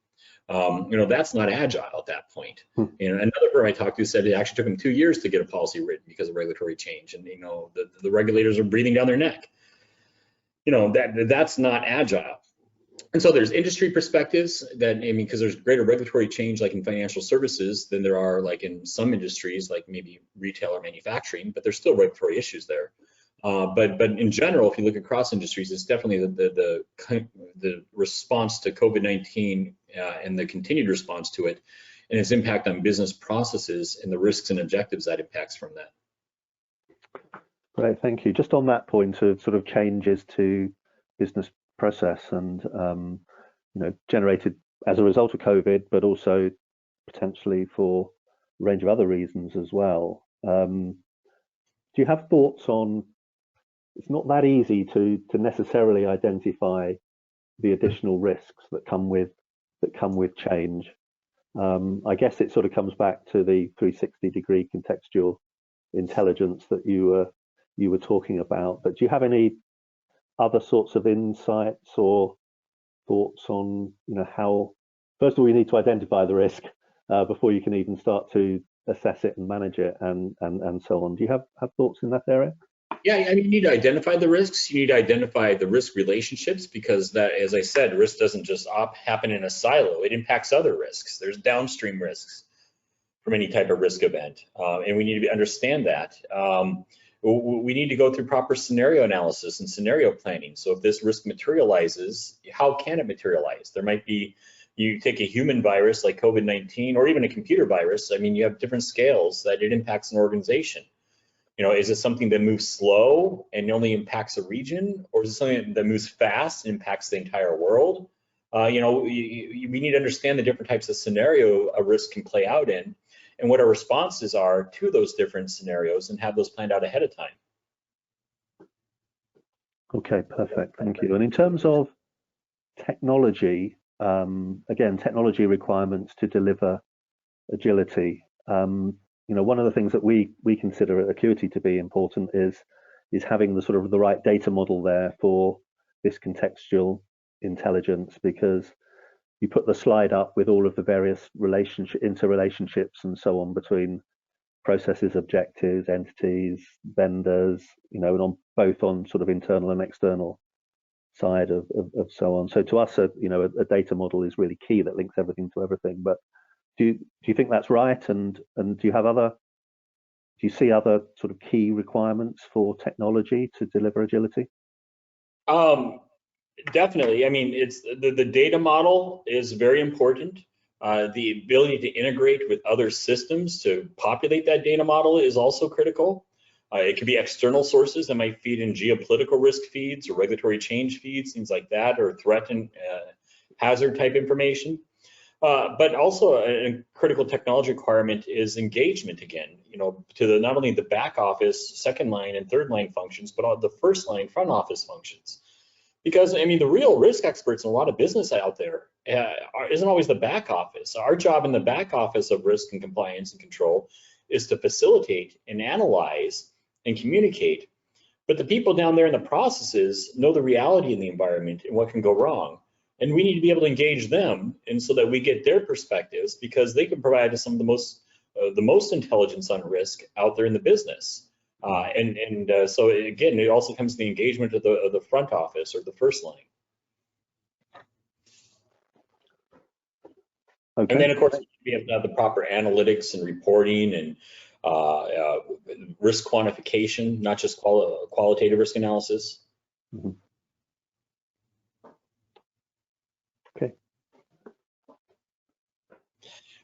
That's not agile at that point. Another firm I talked to said it actually took them 2 years to get a policy written because of regulatory change, and the regulators are breathing down their neck. That's not agile. And so there's industry perspectives because there's greater regulatory change like in financial services than there are like in some industries like maybe retail or manufacturing, but there's still regulatory issues there. But in general, if you look across industries, it's definitely the response to COVID-19 and the continued response to it and its impact on business processes and the risks and objectives that impacts from that. Great, thank you. Just on that point of sort of changes to business process and generated as a result of COVID, but also potentially for a range of other reasons as well. Do you have thoughts on? It's not that easy to necessarily identify the additional risks that come with change. I guess it sort of comes back to the 360-degree contextual intelligence that you were talking about. But do you have any other sorts of insights or thoughts on how? First of all, you need to identify the risk before you can even start to assess it and manage it and so on. Do you have thoughts in that area? Yeah, I mean, you need to identify the risks. You need to identify the risk relationships because that, as I said, risk doesn't just happen in a silo. It impacts other risks. There's downstream risks from any type of risk event, and we need to understand that. We need to go through proper scenario analysis and scenario planning. So if this risk materializes, how can it materialize? There might be, you take a human virus like COVID-19 or even a computer virus, I mean, you have different scales that it impacts an organization. You know, is it something that moves slow and only impacts a region, or is it something that moves fast and impacts the entire world? You know, we need to understand the different types of scenario a risk can play out in and what our responses are to those different scenarios and have those planned out ahead of time. Okay, perfect, thank you. And in terms of technology, again, technology requirements to deliver agility. You know, one of the things that we consider at Acuity to be important is having the sort of the right data model there for this contextual intelligence, because you put the slide up with all of the various interrelationships and so on between processes, objectives, entities, vendors, you know, and both on sort of internal and external side of so on. So to us, you know, a data model is really key that links everything to everything. But do you think that's right? And do you see other sort of key requirements for technology to deliver agility? Definitely. I mean, it's the data model is very important. The ability to integrate with other systems to populate that data model is also critical. It could be external sources that might feed in geopolitical risk feeds or regulatory change feeds, things like that, or threat and hazard type information. But also a critical technology requirement is engagement again, you know, to not only the back office, second line and third line functions, but all the first line front office functions. Because I mean, the real risk experts in a lot of business out there isn't always the back office. Our job in the back office of risk and compliance and control is to facilitate and analyze and communicate. But the people down there in the processes know the reality in the environment and what can go wrong. And we need to be able to engage them, and so that we get their perspectives, because they can provide us some of the most intelligence on risk out there in the business. So again, it also comes to the engagement of the front office or the first line. Okay. And then of course we have to have the proper analytics and reporting and risk quantification, not just qualitative risk analysis. Mm-hmm. Okay.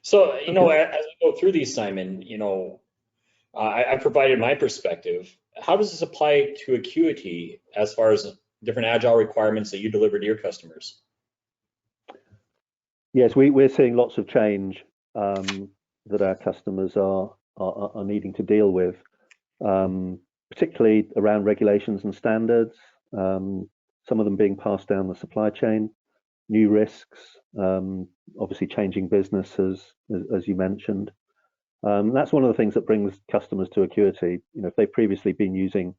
So, you know, as I go through these, Simon, you know, I provided my perspective. How does this apply to Acuity as far as different Agile requirements that you deliver to your customers? Yes, we're seeing lots of change that our customers are needing to deal with, particularly around regulations and standards, some of them being passed down the supply chain, new risks, obviously changing businesses, as you mentioned. That's one of the things that brings customers to Acuity. You know, if they've previously been using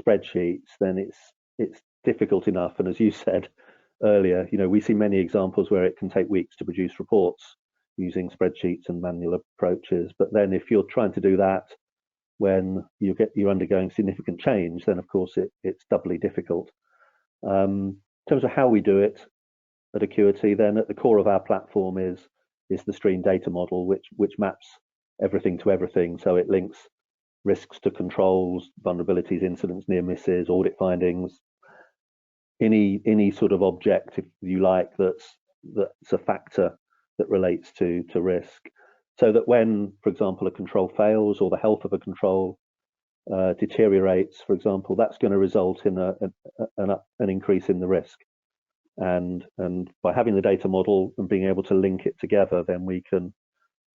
spreadsheets, then it's difficult enough. And as you said earlier, you know, we see many examples where it can take weeks to produce reports using spreadsheets and manual approaches. But then if you're trying to do that when you're undergoing significant change, then of course it's doubly difficult. In terms of how we do it at Acuity, then at the core of our platform is the stream data model, which maps everything to everything. So it links risks to controls, vulnerabilities, incidents, near misses, audit findings, any sort of object, if you like, that's a factor that relates to risk. So that when, for example, a control fails or the health of a control deteriorates, for example, that's going to result in an increase in the risk. And by having the data model and being able to link it together, then we can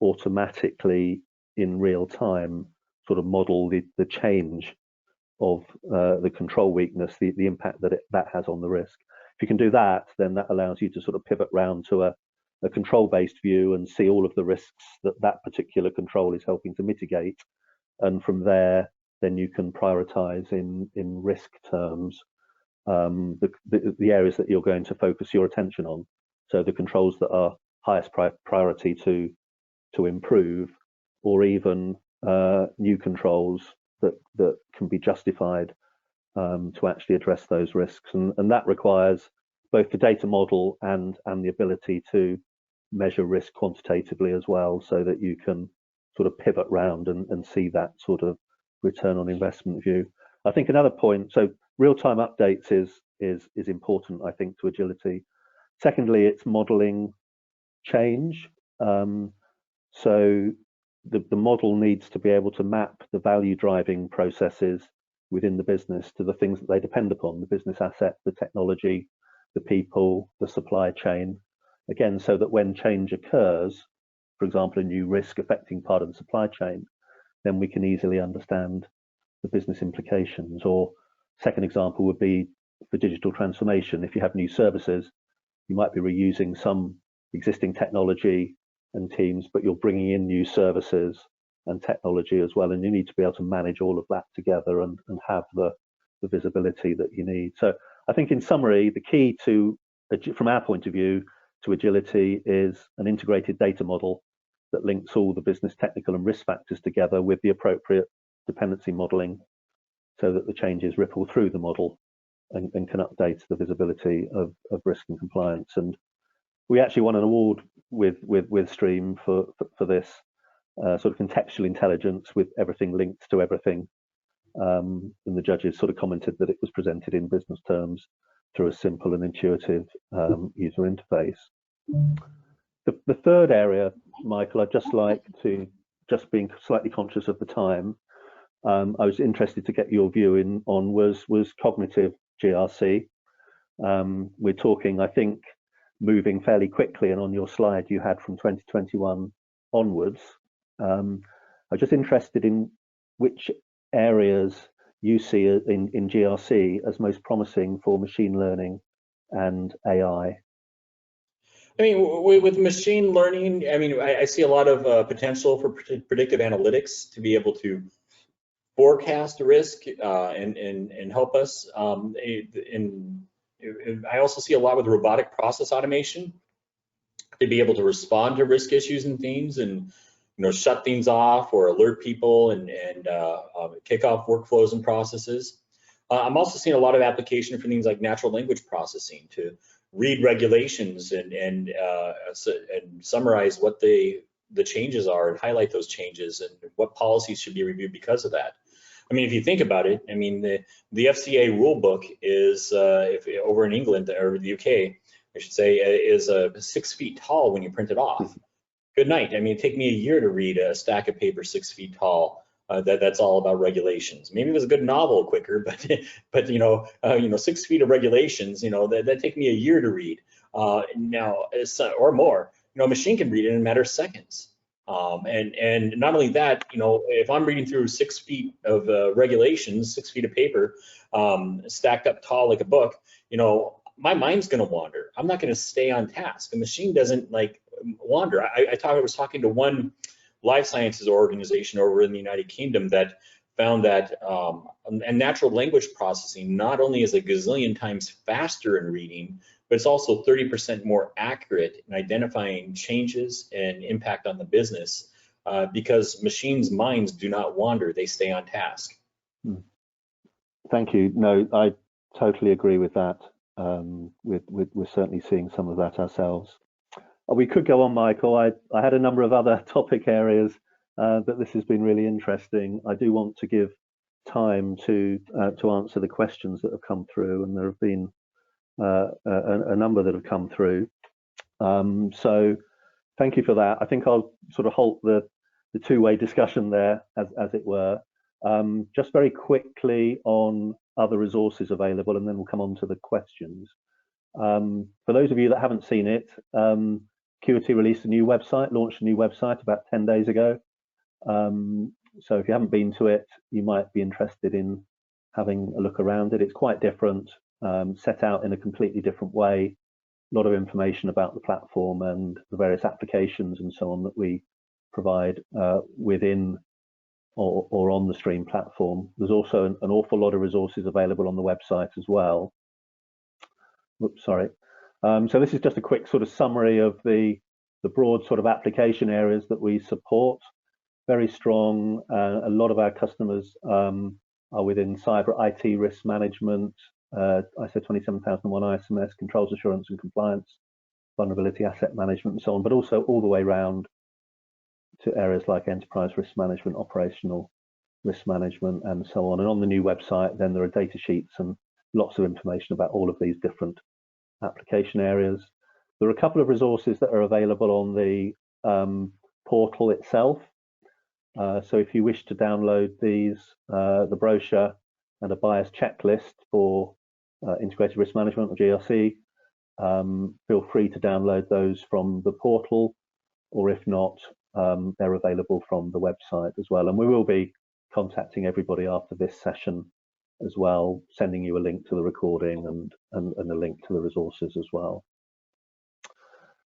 automatically, in real time, sort of model the change of the control weakness, the impact that has on the risk. If you can do that, then that allows you to sort of pivot round to a control-based view and see all of the risks that particular control is helping to mitigate. And from there, then you can prioritize in risk terms the areas that you're going to focus your attention on. So the controls that are highest priority to improve, or even new controls that can be justified to actually address those risks, and that requires both the data model and the ability to measure risk quantitatively as well, so that you can sort of pivot round and see that sort of return on investment view. I think another point, so real-time updates is important, I think, to agility. Secondly, it's modeling change. So the model needs to be able to map the value driving processes within the business to the things that they depend upon, the business asset, the technology, the people, the supply chain. Again, so that when change occurs, for example, a new risk affecting part of the supply chain, then we can easily understand the business implications. Or second example would be for digital transformation. If you have new services, you might be reusing some existing technology and teams, but you're bringing in new services and technology as well, and you need to be able to manage all of that together and have the visibility that you need. So I think in summary, the key to, from our point of view, to agility is an integrated data model that links all the business technical and risk factors together with the appropriate dependency modeling, so that the changes ripple through the model and can update the visibility of risk and compliance. And we actually won an award with Stream for this sort of contextual intelligence with everything linked to everything. And the judges sort of commented that it was presented in business terms through a simple and intuitive user interface. The third area, Michael, I'd just like to, just being slightly conscious of the time, I was interested to get your view on was cognitive GRC. We're talking, I think, moving fairly quickly, and on your slide you had from 2021 onwards. I'm just interested in which areas you see in GRC as most promising for machine learning and AI. I mean, with machine learning, I mean, I see a lot of potential for predictive analytics to be able to forecast risk and help us. I also see a lot with robotic process automation to be able to respond to risk issues and things, and shut things off or alert people and kick off workflows and processes. I'm also seeing a lot of application for things like natural language processing to read regulations and summarize what the changes are and highlight those changes and what policies should be reviewed because of that. I mean, if you think about it, I mean, the FCA rule book is, over in England or the UK, I should say, is 6 feet tall when you print it off. Good night. I mean, it'd take me a year to read a stack of paper 6 feet tall. That's all about regulations. Maybe it was a good novel quicker, but 6 feet of regulations, that take me a year to read. Now, or more. A machine can read it in a matter of seconds. And not only that, if I'm reading through 6 feet of regulations, 6 feet of paper, stacked up tall like a book, my mind's going to wander. I'm not going to stay on task. The machine doesn't wander. I was talking to one life sciences organization over in the United Kingdom that found that and natural language processing not only is a gazillion times faster in reading, but it's also 30% more accurate in identifying changes and impact on the business because machines' minds do not wander, they stay on task. Thank you. No, I totally agree with that. We're certainly seeing some of that ourselves. We could go on, Michael. I had a number of other topic areas, but this has been really interesting. I do want to give time to answer the questions that have come through, and there have been a number that have come through. So thank you for that. I think I'll sort of halt the two-way discussion there, as it were. Just very quickly on other resources available, and then we'll come on to the questions. For those of you that haven't seen it, Acuity released a new website, launched a new website about 10 days ago. So if you haven't been to it, you might be interested in having a look around it. It's quite different, set out in a completely different way. A lot of information about the platform and the various applications and so on that we provide within or on the Stream platform. There's also an awful lot of resources available on the website as well. Oops, sorry. So this is just a quick sort of summary of the broad sort of application areas that we support. very strong. A lot of our customers are within cyber IT risk management, ISO 27001 ISMS, controls assurance and compliance, vulnerability asset management, and so on, but also all the way around to areas like enterprise risk management, operational risk management, and so on. And on the new website, then there are data sheets and lots of information about all of these different application areas. There are a couple of resources that are available on the portal itself. So if you wish to download these, the brochure and a bias checklist for integrated risk management or GRC, feel free to download those from the portal, or if not, they're available from the website as well. And we will be contacting everybody after this session as well, sending you a link to the recording and a link to the resources as well.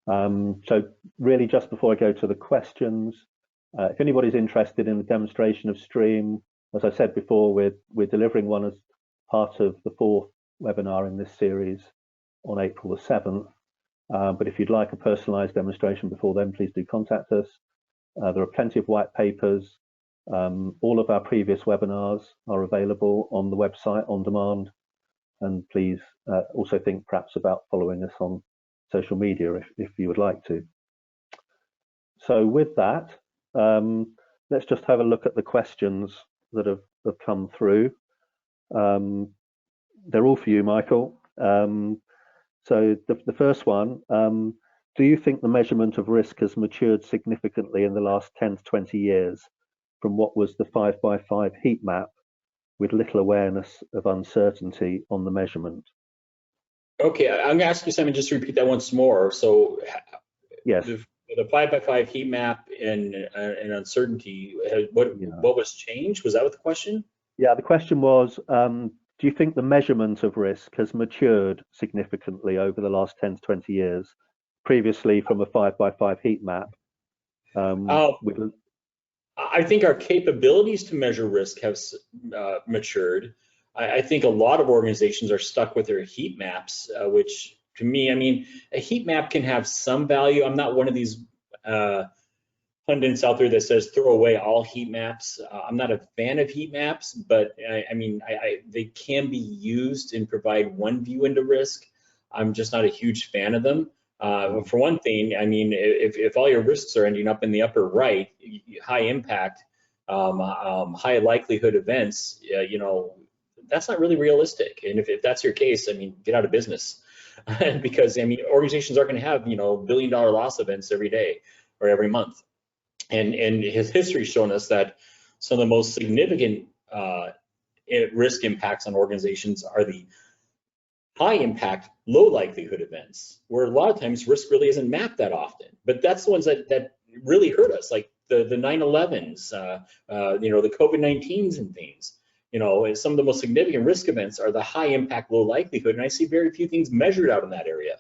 So really, just before I go to the questions, if anybody's interested in a demonstration of Stream, as I said before, we're delivering one as part of the 4th webinar in this series on April the 7th. But if you'd like a personalized demonstration before then, please do contact us. There are plenty of white papers. All of our previous webinars are available on the website on demand. And please also think perhaps about following us on social media if you would like to. So with that, let's just have a look at the questions that have come through. They're all for you, Michael. So the first one, do you think the measurement of risk has matured significantly in the last 10 to 20 years from what was the 5x5 heat map with little awareness of uncertainty on the measurement? Okay, I'm going to ask you, Simon, just to repeat that once more. So yes, the 5x5 heat map and uncertainty, what was changed? Was that what the question? Yeah, the question was, do you think the measurement of risk has matured significantly over the last 10 to 20 years, previously from a 5x5 heat map? I think our capabilities to measure risk have matured. I think a lot of organizations are stuck with their heat maps, which to me, I mean, a heat map can have some value. I'm not one of these pundits out there that says throw away all heat maps. I'm not a fan of heat maps, but I mean, they can be used and provide one view into risk. I'm just not a huge fan of them. For one thing, I mean, if all your risks are ending up in the upper right, high impact, high likelihood events, you know, that's not really realistic. And if that's your case, I mean, get out of business. Because I mean, organizations are going to have, you know, billion-dollar loss events every day or every month. And his history has shown us that some of the most significant risk impacts on organizations are the high impact, low likelihood events, where a lot of times risk really isn't mapped that often. But that's the ones that really hurt us, like the 9/11s, you know, the COVID-19s and things. You know, and some of the most significant risk events are the high impact, low likelihood, and I see very few things measured out in that area.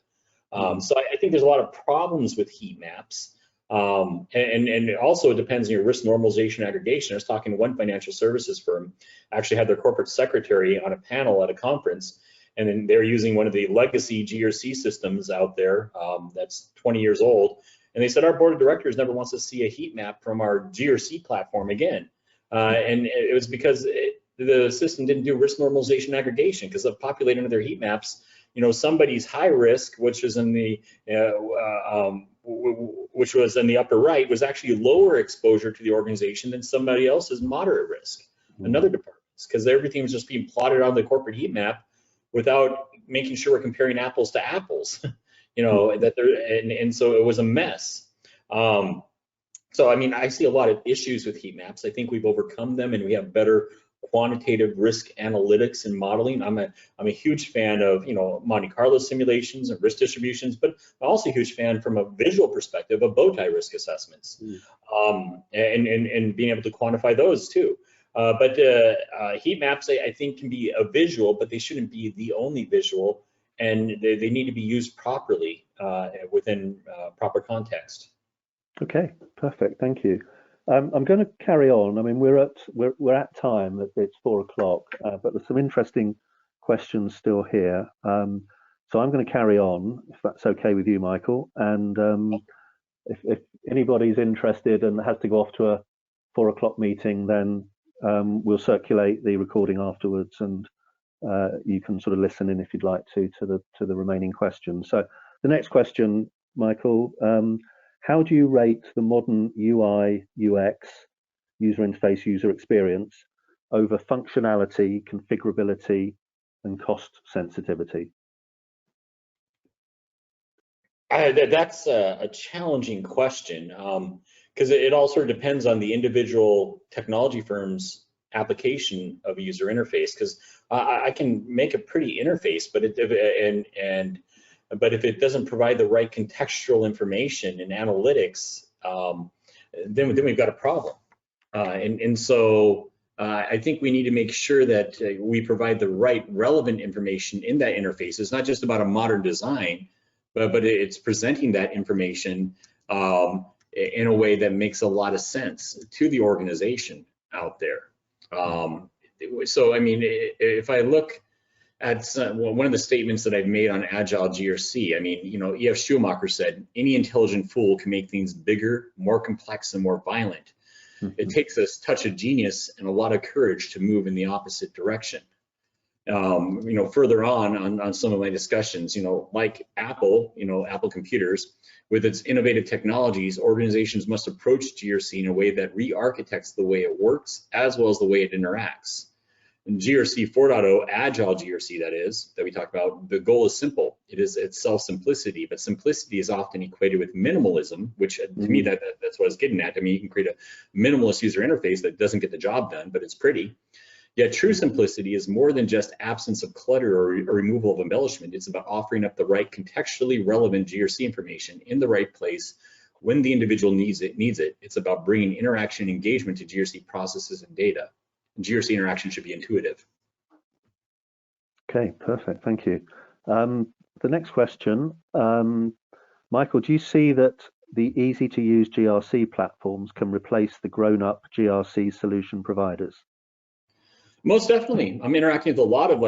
So I think there's a lot of problems with heat maps. And also it depends on your risk normalization aggregation. I was talking to one financial services firm, actually had their corporate secretary on a panel at a conference, and then they're using one of the legacy GRC systems out there that's 20 years old. And they said, our board of directors never wants to see a heat map from our GRC platform again. And it was because the system didn't do risk normalization aggregation, because of populating their heat maps, you know, somebody's high risk, which is in the which was in the upper right, was actually lower exposure to the organization than somebody else's moderate risk, another department's, because everything was just being plotted on the corporate heat map without making sure we're comparing apples to apples, you know, that there, and so it was a mess. So I mean, I see a lot of issues with heat maps. I think we've overcome them, and we have better quantitative risk analytics and modeling. I'm a huge fan of, you know, Monte Carlo simulations and risk distributions, but I'm also a huge fan from a visual perspective of bow tie risk assessments, and being able to quantify those too. But heat maps, I think, can be a visual, but they shouldn't be the only visual, and they need to be used properly within proper context. Okay, perfect. Thank you. I'm going to carry on. I mean, we're at time. It's 4 o'clock, but there's some interesting questions still here. So I'm going to carry on, if that's okay with you, Michael. And if anybody's interested and has to go off to 4 o'clock meeting, then we'll circulate the recording afterwards, and you can sort of listen in if you'd like to the remaining questions. So the next question, Michael, how do you rate the modern UI, UX, user interface, user experience over functionality, configurability, and cost sensitivity? That's a challenging question, because it all sort of depends on the individual technology firm's application of a user interface. Because I can make a pretty interface, but if it doesn't provide the right contextual information and analytics, then we've got a problem. So I think we need to make sure that we provide the right relevant information in that interface. It's not just about a modern design, but it's presenting that information in a way that makes a lot of sense to the organization out there. So, I mean, if I look at one of the statements that I've made on Agile GRC, I mean, you know, E.F. Schumacher said, any intelligent fool can make things bigger, more complex, and more violent. It takes a touch of genius and a lot of courage to move in the opposite direction. You know, further on some of my discussions, you know, like Apple, you know, Apple Computers, with its innovative technologies, organizations must approach GRC in a way that re-architects the way it works, as well as the way it interacts. In GRC 4.0, Agile GRC, that is, that we talked about, the goal is simple. It's self-simplicity, but simplicity is often equated with minimalism, which to me, that's what I was getting at. I mean, you can create a minimalist user interface that doesn't get the job done, but it's pretty. Yet true simplicity is more than just absence of clutter or removal of embellishment. It's about offering up the right contextually relevant GRC information in the right place when the individual needs it. It's about bringing interaction and engagement to GRC processes and data. GRC interaction should be intuitive. Okay, perfect, thank you. The next question, Michael, do you see that the easy to use GRC platforms can replace the grown-up GRC solution providers? Most definitely. I'm interacting with a lot of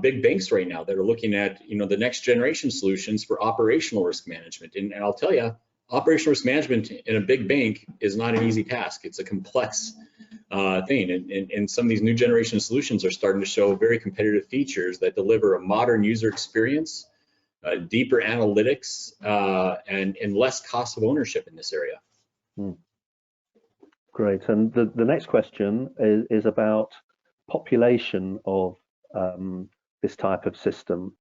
big banks right now that are looking at, you know, the next generation solutions for operational risk management. And I'll tell you, operational risk management in a big bank is not an easy task. It's a complex thing. And some of these new generation solutions are starting to show very competitive features that deliver a modern user experience, deeper analytics, and less cost of ownership in this area. Great. And the next question is about population of this type of system.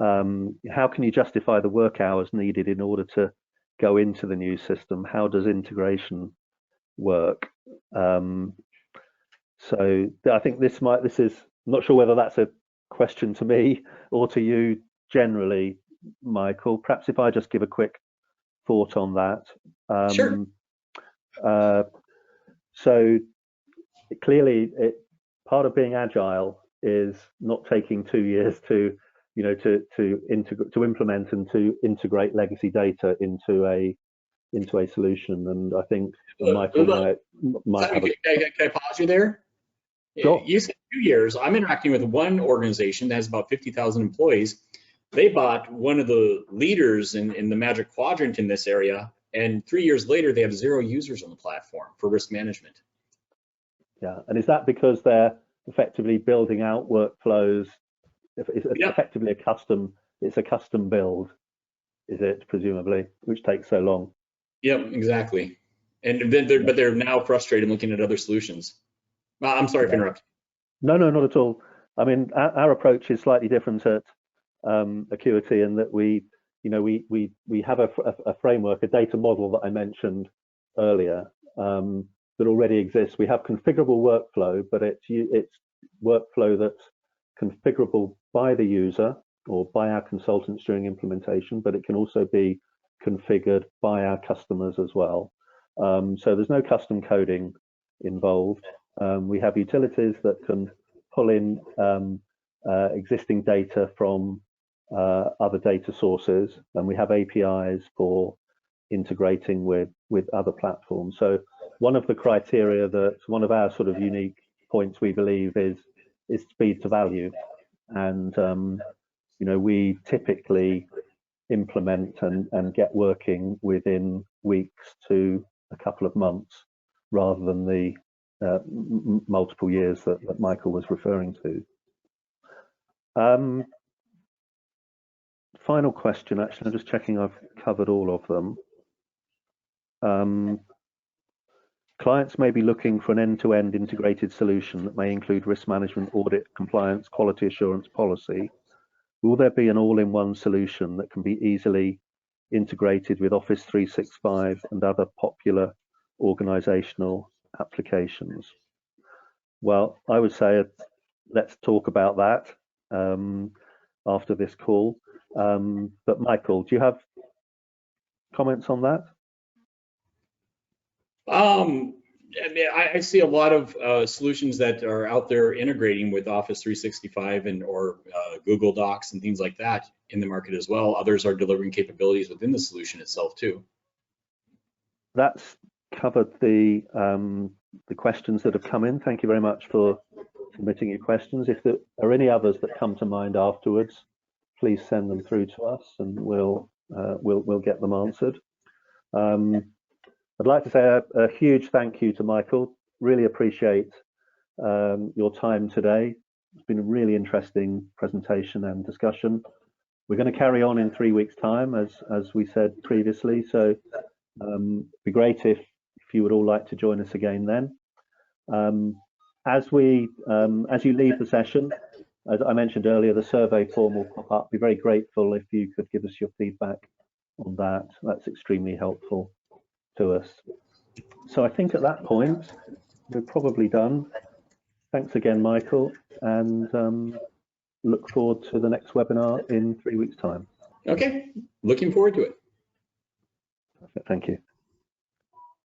How can you justify the work hours needed in order to go into the new system? How does integration work? So I think this is, I'm not sure whether that's a question to me or to you generally, Michael. Perhaps if I just give a quick thought on that. Sure. So clearly, part of being agile is not taking 2 years to, you know, to implement and to integrate legacy data into a solution. And I think Michael might have. Can I pause you there? Sure. You said 2 years. I'm interacting with one organization that has about 50,000 employees. They bought one of the leaders in the Magic Quadrant in this area. And 3 years later, they have 0 users on the platform for risk management. Yeah, and is that because they're effectively building out workflows? It's effectively it's a custom build, is it, presumably, which takes so long? Yep, exactly. And then they're now frustrated looking at other solutions. I'm sorry for interrupting. No, not at all. I mean, our approach is slightly different at Acuity in that we have a framework, a data model that I mentioned earlier that already exists. We have configurable workflow, but it's workflow that's configurable by the user or by our consultants during implementation, but it can also be configured by our customers as well. So there's no custom coding involved. We have utilities that can pull in existing data from other data sources, and we have APIs for integrating with other platforms. So one of the criteria one of our sort of unique points we believe is speed to value, and we typically implement and get working within weeks to a couple of months. rather than the multiple years that Michael was referring to. Final question, actually, I'm just checking I've covered all of them. Clients may be looking for an end-to-end integrated solution that may include risk management, audit, compliance, quality assurance, policy. Will there be an all-in-one solution that can be easily integrated with Office 365 and other popular organizational applications? Well, I would say let's talk about that after this call. But Michael, do you have comments on that? I see a lot of solutions that are out there integrating with Office 365 or Google Docs and things like that in the market as well. Others are delivering capabilities within the solution itself too. That's covered the questions that have come in. Thank you very much for submitting your questions. If there are any others that come to mind afterwards, please send them through to us, and we'll get them answered. I'd like to say a huge thank you to Michael. Really appreciate your time today. It's been a really interesting presentation and discussion. We're going to carry on in 3 weeks' time, as we said previously. So it'd be great if you would all like to join us again then. As you leave the session, as I mentioned earlier, the survey form will pop up. Be very grateful if you could give us your feedback on that. That's extremely helpful to us. So I think at that point, we're probably done. Thanks again, Michael, and look forward to the next webinar in 3 weeks' time. Okay, looking forward to it. Thank you.